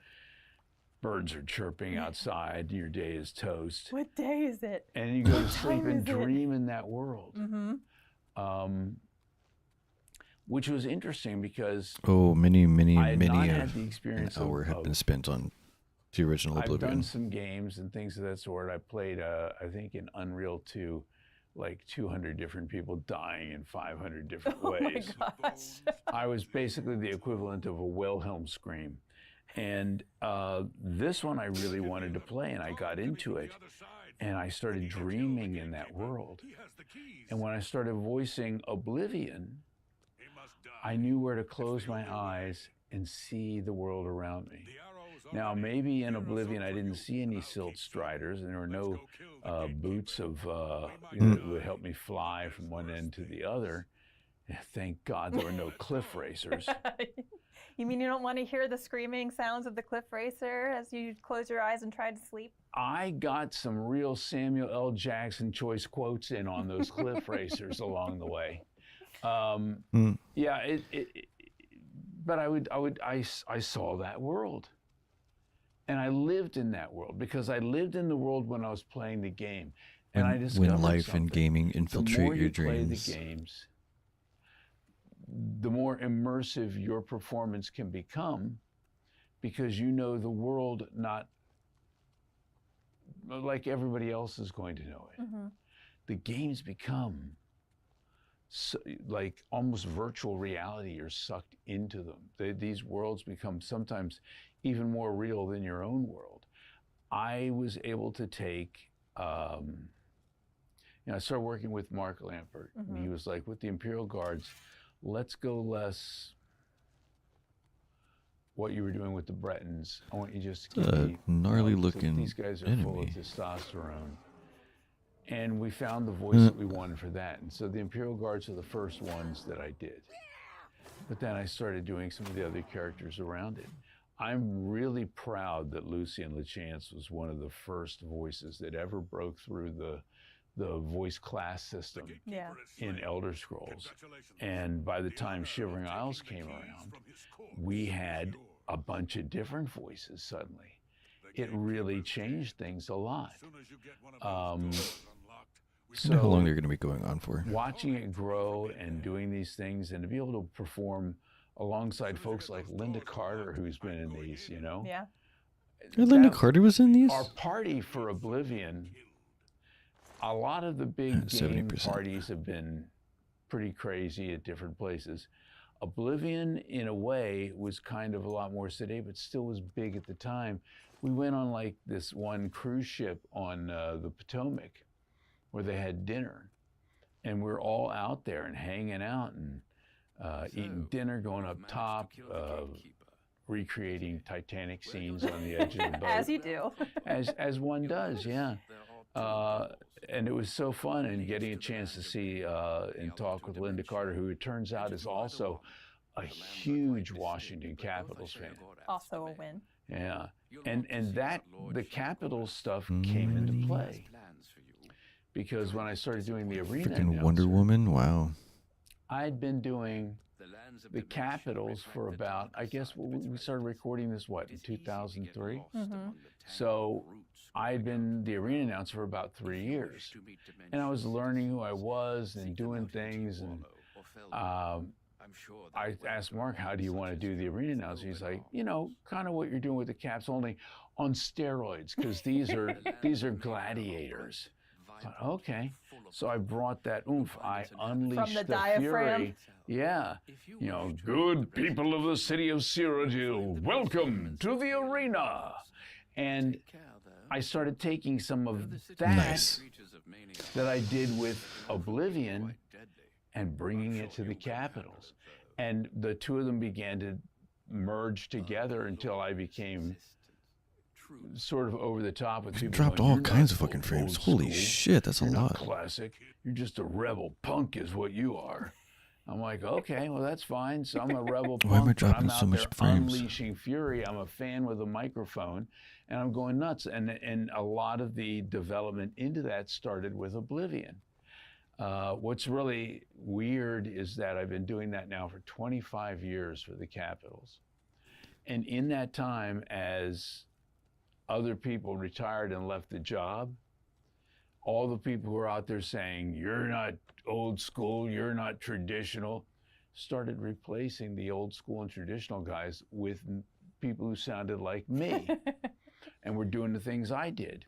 Speaker 5: birds are chirping outside, your day is toast.
Speaker 4: What day is it?
Speaker 5: And you go to
Speaker 4: What
Speaker 5: sleep
Speaker 4: time
Speaker 5: and
Speaker 4: is it?
Speaker 5: dream in that world. Which was interesting because
Speaker 1: Oh, many
Speaker 5: I had not had
Speaker 1: of
Speaker 5: the
Speaker 1: an
Speaker 5: experience
Speaker 1: hour had
Speaker 5: of
Speaker 1: been spent on the original
Speaker 5: I've done
Speaker 1: Oblivion.
Speaker 5: some games and things of that sort. I played, I think in Unreal 2, like 200 different people dying in 500 different ways.
Speaker 4: Oh my gosh.
Speaker 5: I was basically the equivalent of a Wilhelm scream. And this one I really wanted to play, and I got into it. And I started dreaming in that world. And when I started voicing Oblivion, I knew where to close my eyes and see the world around me. Now, maybe in Oblivion, I didn't see any silt striders, and there were no boots of, that would help me fly from one end to the other. Thank God there were no cliff racers.
Speaker 4: You mean you don't want to hear the screaming sounds of the cliff racer as you close your eyes and try to sleep?
Speaker 5: I got some real Samuel L. Jackson choice quotes in on those cliff racers along the way. Yeah, but I saw that world. And I lived in that world because I lived in the world when I was playing the game. And I discovered
Speaker 1: When life
Speaker 5: something.
Speaker 1: and gaming infiltrate
Speaker 5: The more
Speaker 1: your
Speaker 5: you play
Speaker 1: dreams.
Speaker 5: the games, the more immersive your performance can become because you know the world not like everybody else is going to know it. The games become so, like almost virtual reality. You're sucked into them. These worlds become sometimes even more real than your own world. I was able to take, I started working with Mark Lampert, and he was like, with the Imperial Guards, let's go less what you were doing with the Bretons. I want you just to keep
Speaker 1: gnarly looking
Speaker 5: these guys are full of
Speaker 1: enemy.
Speaker 5: testosterone. And we found the voice that we wanted for that. And so the Imperial Guards are the first ones that I did. But then I started doing some of the other characters around it. I'm really proud that Lucien LeChance was one of the first voices that ever broke through the voice class system in Elder Scrolls. And by the time Shivering Isles came around, we had a bunch of different voices suddenly. It really changed things a lot.
Speaker 1: I wonder how long they're going to be going on for.
Speaker 5: Watching it grow and doing these things and to be able to perform alongside folks like Linda Carter, who's been in these, you know?
Speaker 4: Yeah.
Speaker 1: Linda Carter was in these?
Speaker 5: Our party for Oblivion, a lot of the big game
Speaker 1: 70%.
Speaker 5: parties have been pretty crazy at different places. Oblivion, in a way, was kind of a lot more sedate, but still was big at the time. We went on like this one cruise ship on the Potomac where they had dinner. And we're all out there and hanging out and eating dinner, going up top, recreating Titanic scenes on the edge of the boat.
Speaker 4: As you do.
Speaker 5: As one does, yeah. And it was so fun, and getting a chance to see and talk with Linda Carter, who it turns out is also a huge Washington Capitals fan.
Speaker 4: Also a win.
Speaker 5: Yeah, and that the Capitals stuff came into play because when I started doing the arena
Speaker 1: Freaking Wonder Woman, wow.
Speaker 5: I'd been doing the Capitals for about, I guess we started recording this, in 2003? So I'd been the arena announcer for about 3 years. And I was learning who I was and doing things. And I asked Mark, how do you want to do the arena announcer? He's like, kind of what you're doing with the Caps, only on steroids, because these are gladiators. I thought, okay. So I brought that oomph. I unleashed
Speaker 4: the
Speaker 5: the fury.
Speaker 4: diaphragm?
Speaker 5: Yeah. Good people of the city of Cyrodiil, welcome to the arena. And I started taking some of that that I did with Oblivion and bringing it to the Capitals. And the two of them began to merge together until I became sort of over the top with people.
Speaker 1: Dropped
Speaker 5: going,
Speaker 1: all
Speaker 5: "You're
Speaker 1: kinds
Speaker 5: not
Speaker 1: of fucking frames.
Speaker 5: old
Speaker 1: Holy
Speaker 5: school.
Speaker 1: shit, that's a
Speaker 5: You're not
Speaker 1: lot."
Speaker 5: classic. You're just a rebel punk is what you are. I'm like, okay, well, that's fine. So I'm a rebel punk,
Speaker 1: Why am I
Speaker 5: but
Speaker 1: dropping
Speaker 5: I'm
Speaker 1: so
Speaker 5: out
Speaker 1: much
Speaker 5: there
Speaker 1: frames?
Speaker 5: unleashing fury. I'm a fan with a microphone, and I'm going nuts. And a lot of the development into that started with Oblivion. What's really weird is that I've been doing that now for 25 years for the Capitals. And in that time, as other people retired and left the job, all the people who are out there saying, you're not old school, you're not traditional, started replacing the old school and traditional guys with people who sounded like me and were doing the things I did.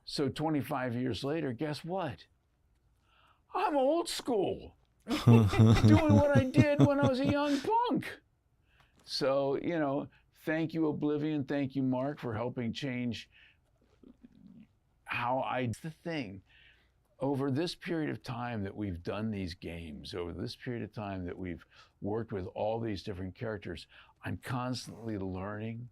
Speaker 5: So 25 years later, guess what? I'm old school, doing what I did when I was a young punk. So, you know, thank you, Oblivion. Thank you, Mark, for helping change how I did the thing. Over this period of time that we've done these games, over this period of time that we've worked with all these different characters, I'm constantly learning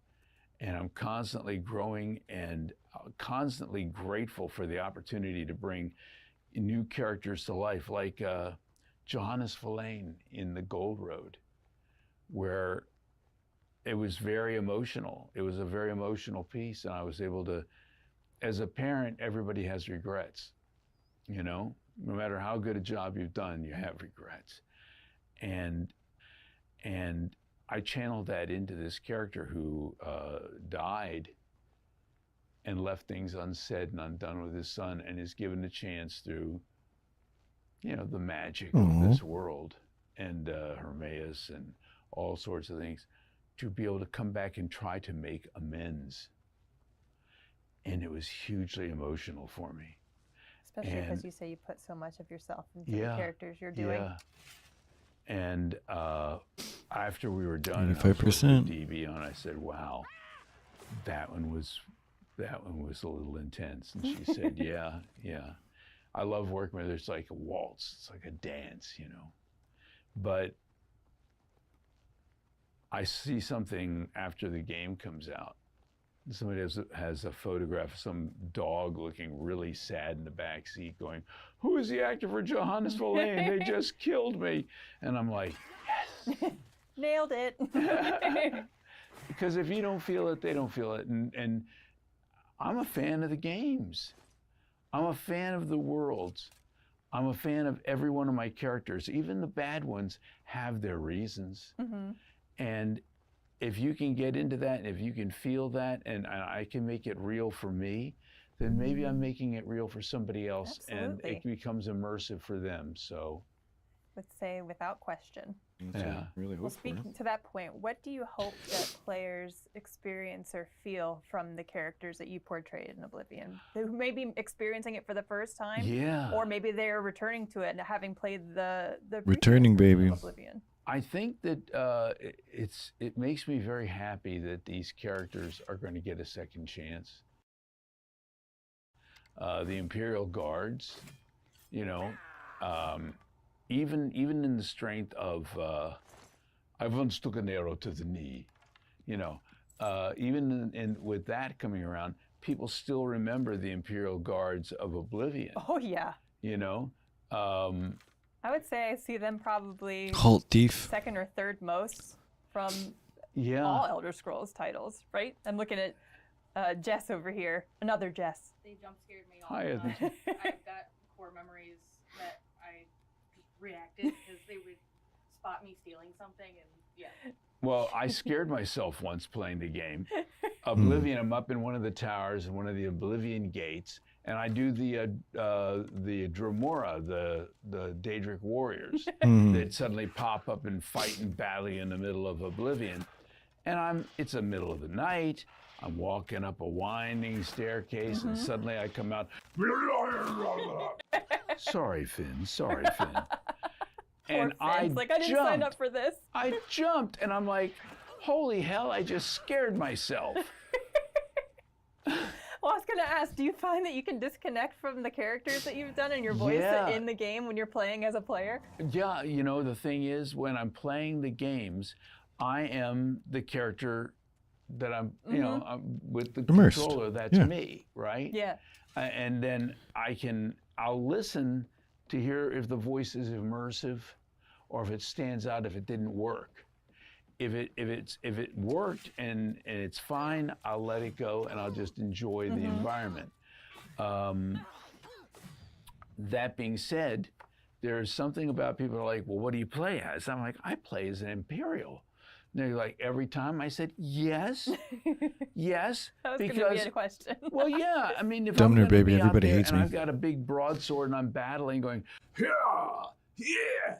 Speaker 5: and I'm constantly growing and constantly grateful for the opportunity to bring new characters to life, like Johannes Verlaine in The Gold Road, where it was very emotional. It was a very emotional piece, and I was able to, as a parent, everybody has regrets, you know? No matter how good a job you've done, you have regrets. And I channeled that into this character who died and left things unsaid and undone with his son, and is given a chance through, you know, the magic of this world and Hermaeus and all sorts of things, to be able to come back and try to make amends. And it was hugely emotional for me.
Speaker 4: Especially because you say you put so much of yourself into the characters you're doing.
Speaker 5: Yeah. And after we were done,
Speaker 1: 95%.
Speaker 5: DB on, I said, wow, that one was a little intense. And she said, yeah. I love working with her. It's like a waltz. It's like a dance, you know. But I see something after the game comes out. Somebody has a photograph of some dog looking really sad in the back seat going, who is the actor for Johannes Verlaine? They just killed me. And I'm like, yes.
Speaker 4: Nailed it.
Speaker 5: Because if you don't feel it, they don't feel it. And I'm a fan of the games. I'm a fan of the worlds. I'm a fan of every one of my characters. Even the bad ones have their reasons. And if you can get into that, and if you can feel that, and I can make it real for me, then maybe I'm making it real for somebody else.
Speaker 4: Absolutely.
Speaker 5: And it becomes immersive for them. So,
Speaker 4: Would say without question.
Speaker 5: yeah.
Speaker 1: Really
Speaker 4: Well, speaking to that point, what do you hope that players experience or feel from the characters that you portrayed in Oblivion? Who may be experiencing it for the first time,
Speaker 5: Yeah.
Speaker 4: or maybe they're returning to it and having played the
Speaker 1: Returning, baby.
Speaker 4: Oblivion.
Speaker 5: I think that it makes me very happy that these characters are going to get a second chance. The Imperial Guards, you know, even in the strength of I once took an arrow to the knee, you know, even in with that coming around, people still remember the Imperial Guards of Oblivion.
Speaker 4: Oh yeah.
Speaker 5: You know.
Speaker 4: I would say I see them probably
Speaker 1: Cult Thief.
Speaker 4: second or third most from
Speaker 5: Yeah.
Speaker 4: all Elder Scrolls titles, right? I'm looking at Jess over here, another Jess.
Speaker 8: They jump scared me all
Speaker 5: Hi,
Speaker 8: the time.
Speaker 5: Edna.
Speaker 8: I've got core memories that I just reacted because they would spot me stealing something, and yeah.
Speaker 5: Well, I scared myself once playing the game. Oblivion, I'm up in one of the towers, one of the Oblivion gates, and I do the Dromora, the Daedric warriors that suddenly pop up and fight and battle in the middle of Oblivion. And it's the middle of the night, I'm walking up a winding staircase, and suddenly I come out, sorry, Finn. And I
Speaker 4: Finn's like, I didn't sign up for this.
Speaker 5: I jumped, and I'm like, holy hell, I just scared myself.
Speaker 4: Well, I was going to ask, do you find that you can disconnect from the characters that you've done and your voice in the game when you're playing as a player?
Speaker 5: Yeah, you know, the thing is, when I'm playing the games, I am the character that I'm, you know, I'm with the
Speaker 1: Immersed.
Speaker 5: controller, that's me, right?
Speaker 4: Yeah.
Speaker 5: And then I'll listen to hear if the voice is immersive or if it stands out, if it didn't work. If it worked and it's fine, I'll let it go and I'll just enjoy the environment. That being said, there's something about people who are like, well, what do you play as? I'm like, I play as an Imperial. And they're like, every time I said, yes, yes.
Speaker 4: That was
Speaker 5: because,
Speaker 4: going to be a question.
Speaker 5: well, yeah. I mean, if
Speaker 1: Dumb
Speaker 5: I'm
Speaker 1: nerd
Speaker 5: gonna
Speaker 1: baby,
Speaker 5: be out
Speaker 1: everybody
Speaker 5: there
Speaker 1: hates
Speaker 5: and
Speaker 1: me.
Speaker 5: I've got a big broadsword and I'm battling going, yeah,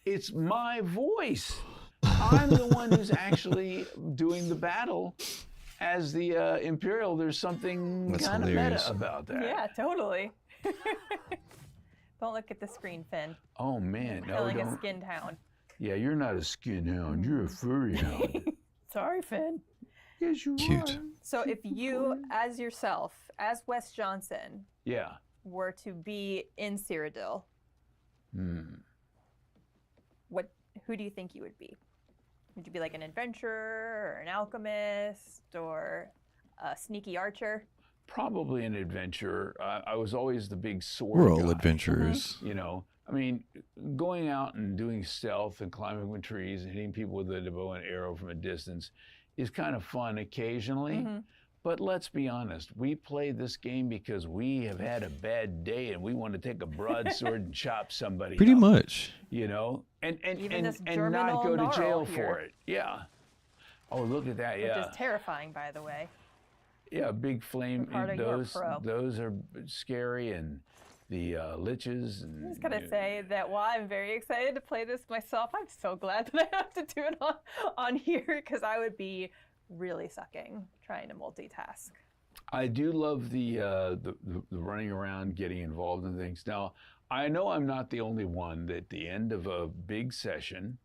Speaker 5: it's my voice. I'm the one who's actually doing the battle. As the Imperial, there's something kind of meta about that.
Speaker 4: Yeah, totally. Don't look at the screen, Finn.
Speaker 5: Oh, man. No,
Speaker 4: Killing a
Speaker 5: don't.
Speaker 4: skinned hound.
Speaker 5: Yeah, you're not a skin hound. You're a furry hound.
Speaker 4: Sorry, Finn.
Speaker 5: Yes, you
Speaker 1: Cute.
Speaker 5: are.
Speaker 4: So if you, as yourself, as Wes Johnson,
Speaker 5: Yeah.
Speaker 4: were to be in Cyrodiil, who do you think you would be? Would you be like an adventurer or an alchemist or a sneaky archer?
Speaker 5: Probably an adventurer. I was always the big sword
Speaker 1: We're all
Speaker 5: guy,
Speaker 1: adventurers.
Speaker 5: You know, I mean, going out and doing stealth and climbing with trees and hitting people with a bow and arrow from a distance is kind of fun occasionally. But let's be honest, we play this game because we have had a bad day and we want to take a broadsword and chop somebody
Speaker 1: Pretty
Speaker 5: up,
Speaker 1: much.
Speaker 5: you know, and
Speaker 4: this
Speaker 5: not
Speaker 4: German
Speaker 5: go to
Speaker 4: old
Speaker 5: jail
Speaker 4: gnarl
Speaker 5: for
Speaker 4: here.
Speaker 5: it. Yeah. Oh, look at that.
Speaker 4: Which
Speaker 5: Yeah.
Speaker 4: is terrifying, by the way.
Speaker 5: Yeah, big flame.
Speaker 4: Ricardo, you're a pro.
Speaker 5: Those are scary, and the liches. And,
Speaker 4: I'm just gonna say that while I'm very excited to play this myself, I'm so glad that I have to do it on here because I would be really sucking trying to multitask.
Speaker 5: I do love the running around, getting involved in things. Now, I know I'm not the only one that at the end of a big session,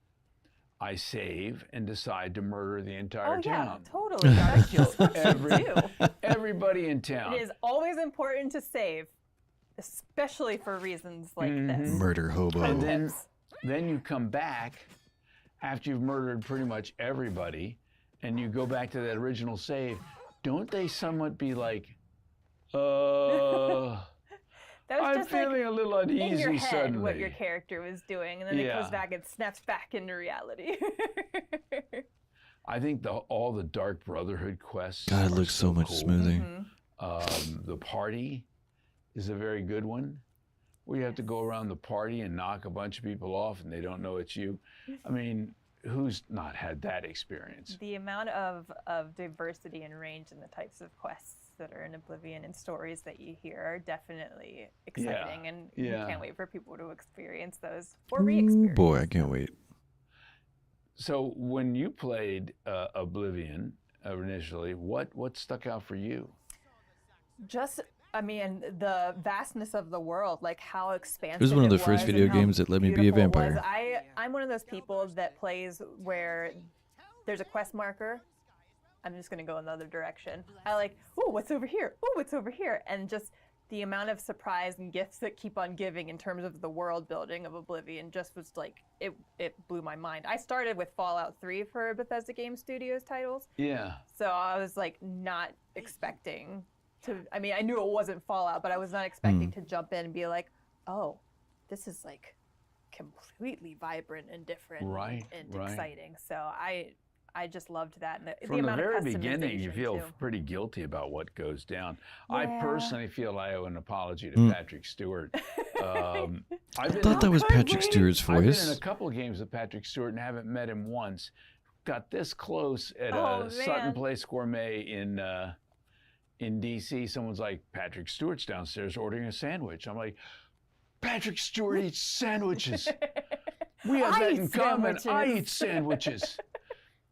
Speaker 5: I save and decide to murder the entire town.
Speaker 4: Yeah, totally.
Speaker 5: I kill
Speaker 4: That's what you do.
Speaker 5: everybody in town.
Speaker 4: It is always important to save, especially for reasons like this.
Speaker 1: Murder hobo.
Speaker 5: And then you come back after you've murdered pretty much everybody, and you go back to that original save. Don't they somewhat be like,
Speaker 4: That was
Speaker 5: I'm
Speaker 4: just
Speaker 5: feeling
Speaker 4: like
Speaker 5: a little uneasy
Speaker 4: in your head
Speaker 5: suddenly.
Speaker 4: what your character was doing, and then it
Speaker 5: Yeah.
Speaker 4: goes back and snaps back into reality.
Speaker 5: I think all the Dark Brotherhood quests.
Speaker 1: God, it
Speaker 5: are
Speaker 1: looks so much
Speaker 5: cool.
Speaker 1: smoother.
Speaker 5: The party is a very good one, where you have to go around the party and knock a bunch of people off, and they don't know it's you. I mean, who's not had that experience?
Speaker 4: The amount of diversity and range in the types of quests that are in Oblivion and stories that you hear are definitely exciting, and you can't wait for people to experience those or
Speaker 1: Ooh,
Speaker 4: re-experience.
Speaker 1: boy, I can't wait.
Speaker 5: So when you played Oblivion initially, what stuck out for you?
Speaker 4: Just, I mean, the vastness of the world, like how expansive
Speaker 1: It was one of the first
Speaker 4: and
Speaker 1: video
Speaker 4: how
Speaker 1: games that let me be a
Speaker 4: beautiful it was.
Speaker 1: vampire.
Speaker 4: I'm one of those people that plays where there's a quest marker. I'm just going to go in the other direction. I like, oh, what's over here? Oh, what's over here? And just the amount of surprise and gifts that keep on giving in terms of the world building of Oblivion just was like, it blew my mind. I started with Fallout 3 for Bethesda Game Studios titles.
Speaker 5: Yeah.
Speaker 4: So I was like not expecting to, I mean, I knew it wasn't Fallout, but I was not expecting to jump in and be like, oh, this is like completely vibrant and different and exciting. So I just loved that. And
Speaker 5: From the
Speaker 4: amount
Speaker 5: very
Speaker 4: of
Speaker 5: beginning, you feel
Speaker 4: too.
Speaker 5: pretty guilty about what goes down.
Speaker 4: Yeah.
Speaker 5: I personally feel I owe an apology to Patrick Stewart.
Speaker 1: I thought that was Patrick Stewart's
Speaker 5: I've been in
Speaker 1: voice.
Speaker 5: a couple of games with Patrick Stewart and haven't met him once. Got this close at
Speaker 4: Oh,
Speaker 5: Sutton
Speaker 4: man.
Speaker 5: Place Gourmet in D.C. Someone's like, Patrick Stewart's downstairs ordering a sandwich. I'm like, Patrick Stewart eats sandwiches. We have that in common. I eat sandwiches.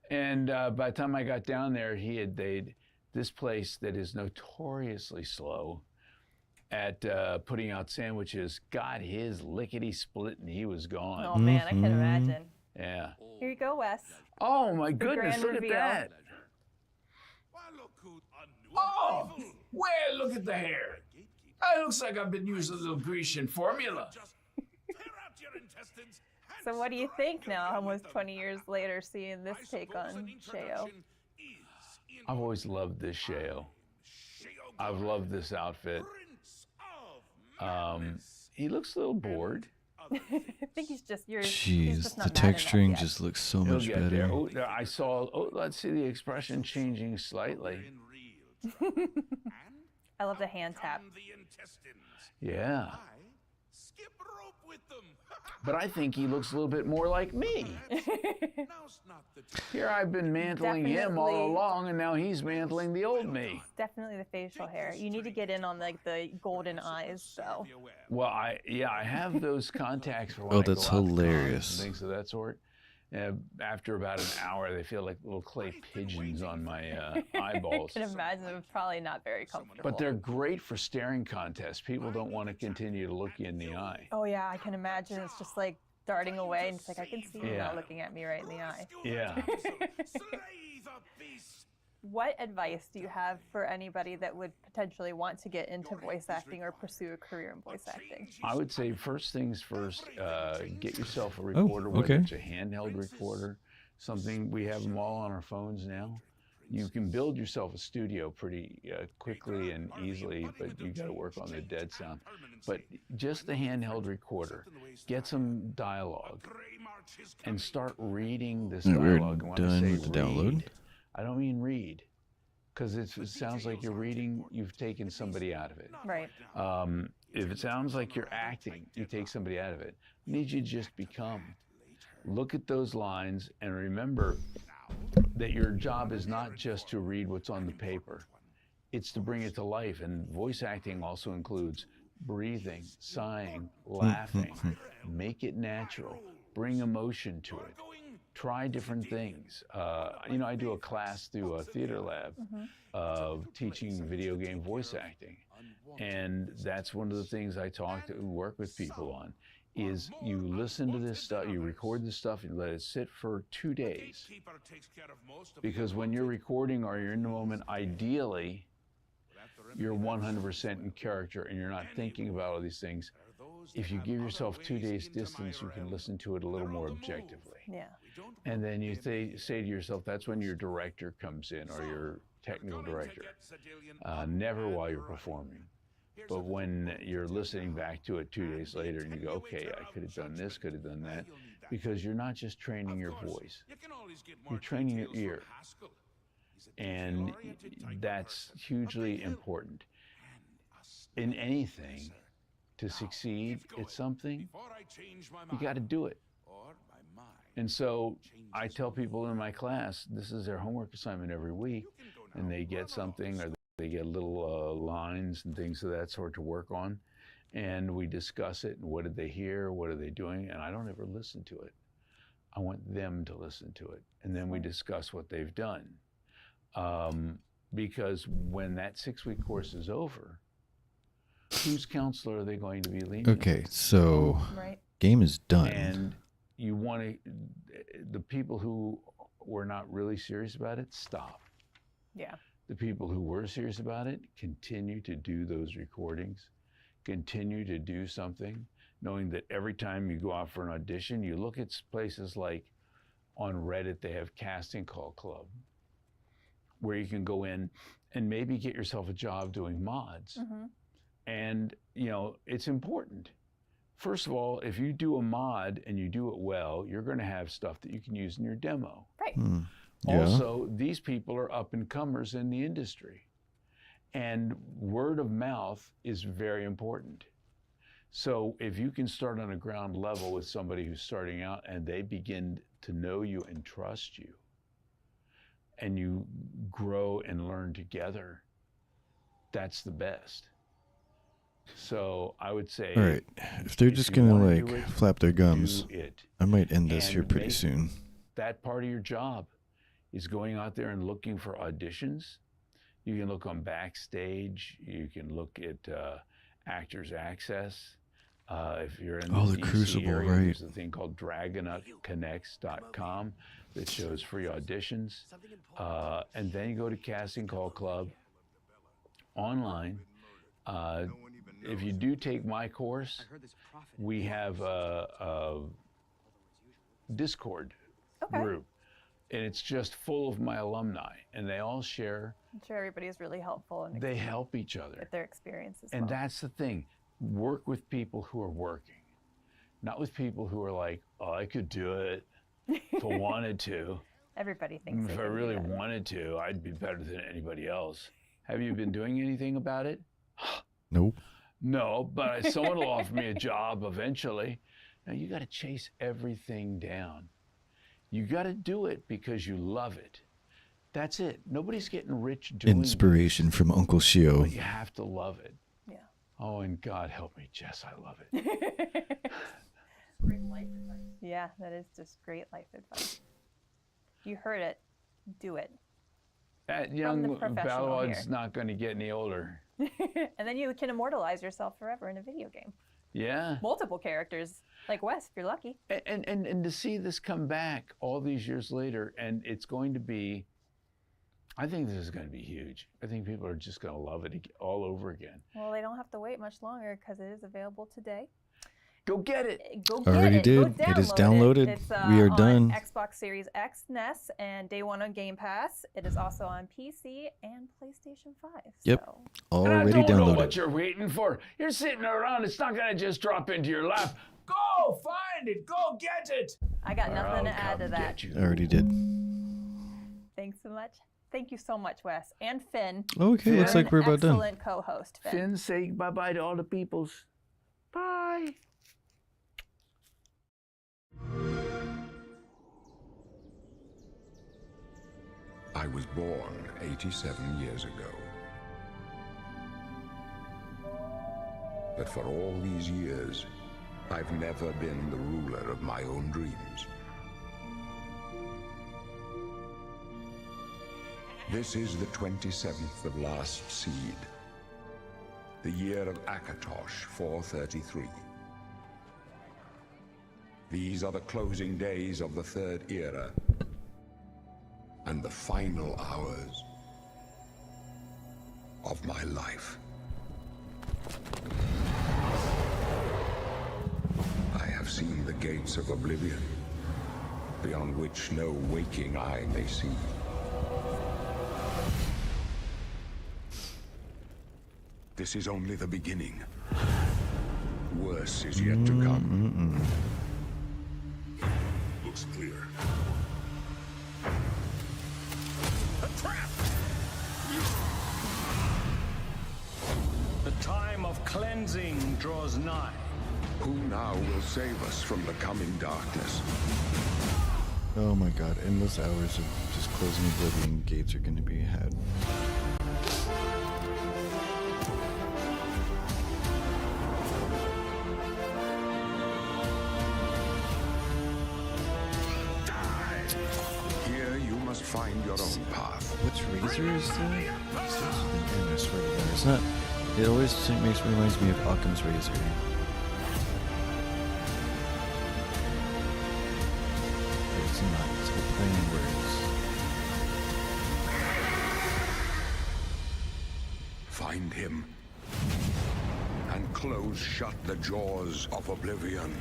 Speaker 5: And by the time I got down there, they'd this place that is notoriously slow at putting out sandwiches got his lickety split and he was gone.
Speaker 4: Oh man, I can imagine.
Speaker 5: Yeah.
Speaker 4: Here you go, Wes.
Speaker 5: Oh my
Speaker 4: The
Speaker 5: goodness,
Speaker 4: grand
Speaker 5: look
Speaker 4: reveal.
Speaker 5: at that. Oh, well, look at the hair. It looks like I've been using a little Grecian formula.
Speaker 4: So what do you think now, almost 20 years later, seeing this take on Sheo?
Speaker 5: I've always loved this Sheo. I've loved this outfit. He looks a little bored.
Speaker 4: I think he's just
Speaker 1: Jeez, the texturing just looks so
Speaker 5: He'll
Speaker 1: much
Speaker 5: get
Speaker 1: better.
Speaker 5: there. Oh, I saw. Oh, let's see the expression changing slightly.
Speaker 4: I love the hand tap.
Speaker 5: Yeah. But I think he looks a little bit more like me. Here I've been mantling him all along, and now he's mantling the old me.
Speaker 4: Definitely the facial hair. You need to get in on like the golden eyes, though.
Speaker 5: Well, I have those contacts for when
Speaker 1: Oh,
Speaker 5: I go
Speaker 1: that's
Speaker 5: out to cons
Speaker 1: hilarious.
Speaker 5: and things of that sort. After about an hour, they feel like little clay pigeons on my eyeballs.
Speaker 4: I can imagine it's probably not very comfortable.
Speaker 5: But they're great for staring contests. People don't want to continue to look you in the eye.
Speaker 4: Oh yeah, I can imagine. It's just like darting away, and it's like I can see you
Speaker 5: Yeah.
Speaker 4: not looking at me right in the eye.
Speaker 5: Yeah.
Speaker 4: What advice do you have for anybody that would potentially want to get into voice acting or pursue a career in voice acting?
Speaker 5: I would say first things first, get yourself a recorder,
Speaker 1: okay.
Speaker 5: whether it's a handheld recorder, something, we have them all on our phones now. You can build yourself a studio pretty quickly and easily, but you got to work on the dead sound. But just the handheld recorder, get some dialogue and start reading this
Speaker 1: We're
Speaker 5: dialogue. And when I
Speaker 1: done
Speaker 5: say
Speaker 1: with the download.
Speaker 5: read, I don't mean read, because it sounds like you're reading, you've taken somebody out of it.
Speaker 4: Right.
Speaker 5: If it sounds like you're acting, you take somebody out of it. I need you to just become. Look at those lines and remember that your job is not just to read what's on the paper. It's to bring it to life. And voice acting also includes breathing, sighing, laughing. Make it natural. Bring emotion to it. Try different things. You know, I do a class through a theater lab of teaching video game voice acting. And that's one of the things I work with people on, is you listen to this stuff, you record this stuff, and let it sit for 2 days. Because when you're recording or you're in the moment, ideally, you're 100% in character and you're not thinking about all these things. If you give yourself 2 days distance, you can listen to it a little more objectively.
Speaker 4: Yeah.
Speaker 5: And then you say to yourself, that's when your director comes in, or your technical director. Never while you're performing. But when you're listening back to it 2 days later and you go, okay, I could have done this, could have done that, because you're not just training your voice, you're training your ear. And that's hugely important. In anything, to succeed at something, you got to do it. And so I tell people in my class, this is their homework assignment every week, and they get something, or they get little lines and things of that sort to work on, and we discuss it, and what did they hear, what are they doing, and I don't ever listen to it. I want them to listen to it, and then we discuss what they've done. Because when that 6-week course is over, whose counselor are they going to be leaning on?
Speaker 1: Okay, so game is done.
Speaker 5: And you want to, the people who were not really serious about it, stop.
Speaker 4: Yeah.
Speaker 5: The people who were serious about it, continue to do those recordings, continue to do something, knowing that every time you go out for an audition, you look at places like on Reddit, they have Casting Call Club, where you can go in and maybe get yourself a job doing mods. And, you know, it's important. First of all, if you do a mod and you do it well, you're going to have stuff that you can use in your demo.
Speaker 4: Right.
Speaker 1: Yeah.
Speaker 5: Also, these people are up-and-comers in the industry. And word of mouth is very important. So if you can start on a ground level with somebody who's starting out and they begin to know you and trust you, and you grow and learn together, that's the best. So I would say,
Speaker 1: all right, if they're just gonna
Speaker 5: wanna
Speaker 1: like flap their gums,
Speaker 5: do it.
Speaker 1: I might end this
Speaker 5: And
Speaker 1: here pretty
Speaker 5: make
Speaker 1: soon.
Speaker 5: That part of your job is going out there and looking for auditions. You can look on Backstage. You can look at Actors Access. If you're in
Speaker 1: Oh,
Speaker 5: the
Speaker 1: the
Speaker 5: DC
Speaker 1: Crucible,
Speaker 5: area,
Speaker 1: right.
Speaker 5: there's a thing called DragonConnects.com that shows free auditions. And then you go to Casting Call Club online. If you do take my course, we have a Discord group, and it's just full of my alumni, and they all share.
Speaker 4: I'm sure everybody is really helpful and
Speaker 5: They help each other.
Speaker 4: with their experiences.
Speaker 5: And that's the thing. Work with people who are working, not with people who are like, oh, I could do it if I wanted to.
Speaker 4: Everybody thinks
Speaker 5: If I really wanted to, I'd be better than anybody else. Have you been doing anything about it?
Speaker 1: Nope.
Speaker 5: No, but someone will offer me a job eventually. Now you got to chase everything down. You got to do it because you love it. That's it. Nobody's getting rich doing
Speaker 1: Inspiration from Uncle
Speaker 5: it,
Speaker 1: Shio.
Speaker 5: but you have to love it.
Speaker 4: Yeah.
Speaker 5: Oh, and God help me, Jess, I love it.
Speaker 8: Great life advice.
Speaker 4: Yeah, that is just great life advice. You heard it. Do it.
Speaker 5: That
Speaker 4: From
Speaker 5: young
Speaker 4: the professional
Speaker 5: Balwad's
Speaker 4: here.
Speaker 5: not going to get any older.
Speaker 4: And then you can immortalize yourself forever in a video game.
Speaker 5: Yeah.
Speaker 4: Multiple characters, like Wes, if you're lucky.
Speaker 5: And to see this come back all these years later, and it's going to be, I think this is going to be huge. I think people are just going to love it all over again.
Speaker 4: Well, they don't have to wait much longer because it is available today.
Speaker 5: Go get it.
Speaker 4: Go get
Speaker 1: Already
Speaker 4: it.
Speaker 1: did.
Speaker 4: Go
Speaker 1: It is
Speaker 4: download
Speaker 1: downloaded.
Speaker 4: It's,
Speaker 1: We are
Speaker 4: on
Speaker 1: done.
Speaker 4: Xbox Series X, NES, and day one on Game Pass. It is also on PC and PlayStation 5.
Speaker 1: Yep.
Speaker 4: So.
Speaker 1: Already
Speaker 5: And I don't know what
Speaker 1: downloaded.
Speaker 5: you're waiting for. You're sitting around. It's not going to just drop into your lap. Go find it. Go get it.
Speaker 4: I got nothing
Speaker 5: I'll
Speaker 4: to add to
Speaker 5: come
Speaker 4: that.
Speaker 5: get you.
Speaker 1: Already did.
Speaker 4: Thanks so much. Thank you so much, Wes. And Finn.
Speaker 1: Okay,
Speaker 4: You're
Speaker 1: looks like
Speaker 4: an
Speaker 1: we're about done.
Speaker 4: excellent co-host, Finn.
Speaker 5: Finn, say bye-bye to all the peoples. Bye.
Speaker 3: I was born 87 years ago. But for all these years, I've never been the ruler of my own dreams. This is the 27th of last seed, the year of Akatosh 433. These are the closing days of the Third Era, and the final hours of my life. I have seen the gates of Oblivion, beyond which no waking eye may see. This is only the beginning. Worse is yet to come. Looks clear.
Speaker 7: The time of cleansing draws nigh.
Speaker 3: Who now will save us from the coming darkness?
Speaker 1: Oh my god, endless hours of just closing Oblivion gates are going to be had.
Speaker 3: Here you must find your own path.
Speaker 1: What's Razor is the? I swear to God, it's not. It always reminds me of Occam's Razor. But it's not. It's a play on words.
Speaker 3: Find him and close shut the jaws of Oblivion.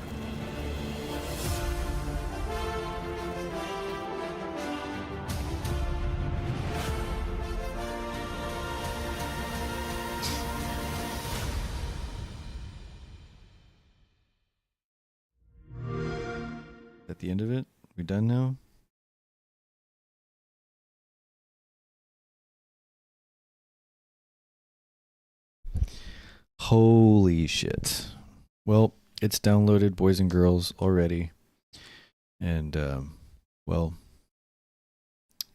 Speaker 1: At the end of it, we done now? Holy shit. Well, it's downloaded, boys and girls, already. And, well,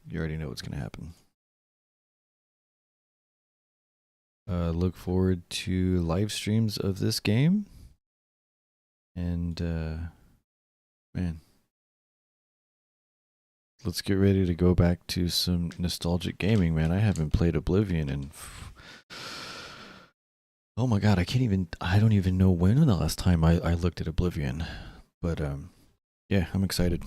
Speaker 1: you already know what's going to happen. Look forward to live streams of this game. And, man. Let's get ready to go back to some nostalgic gaming, man. I haven't played Oblivion in... Oh my god, I don't even know when the last time I looked at Oblivion. But, yeah, I'm excited.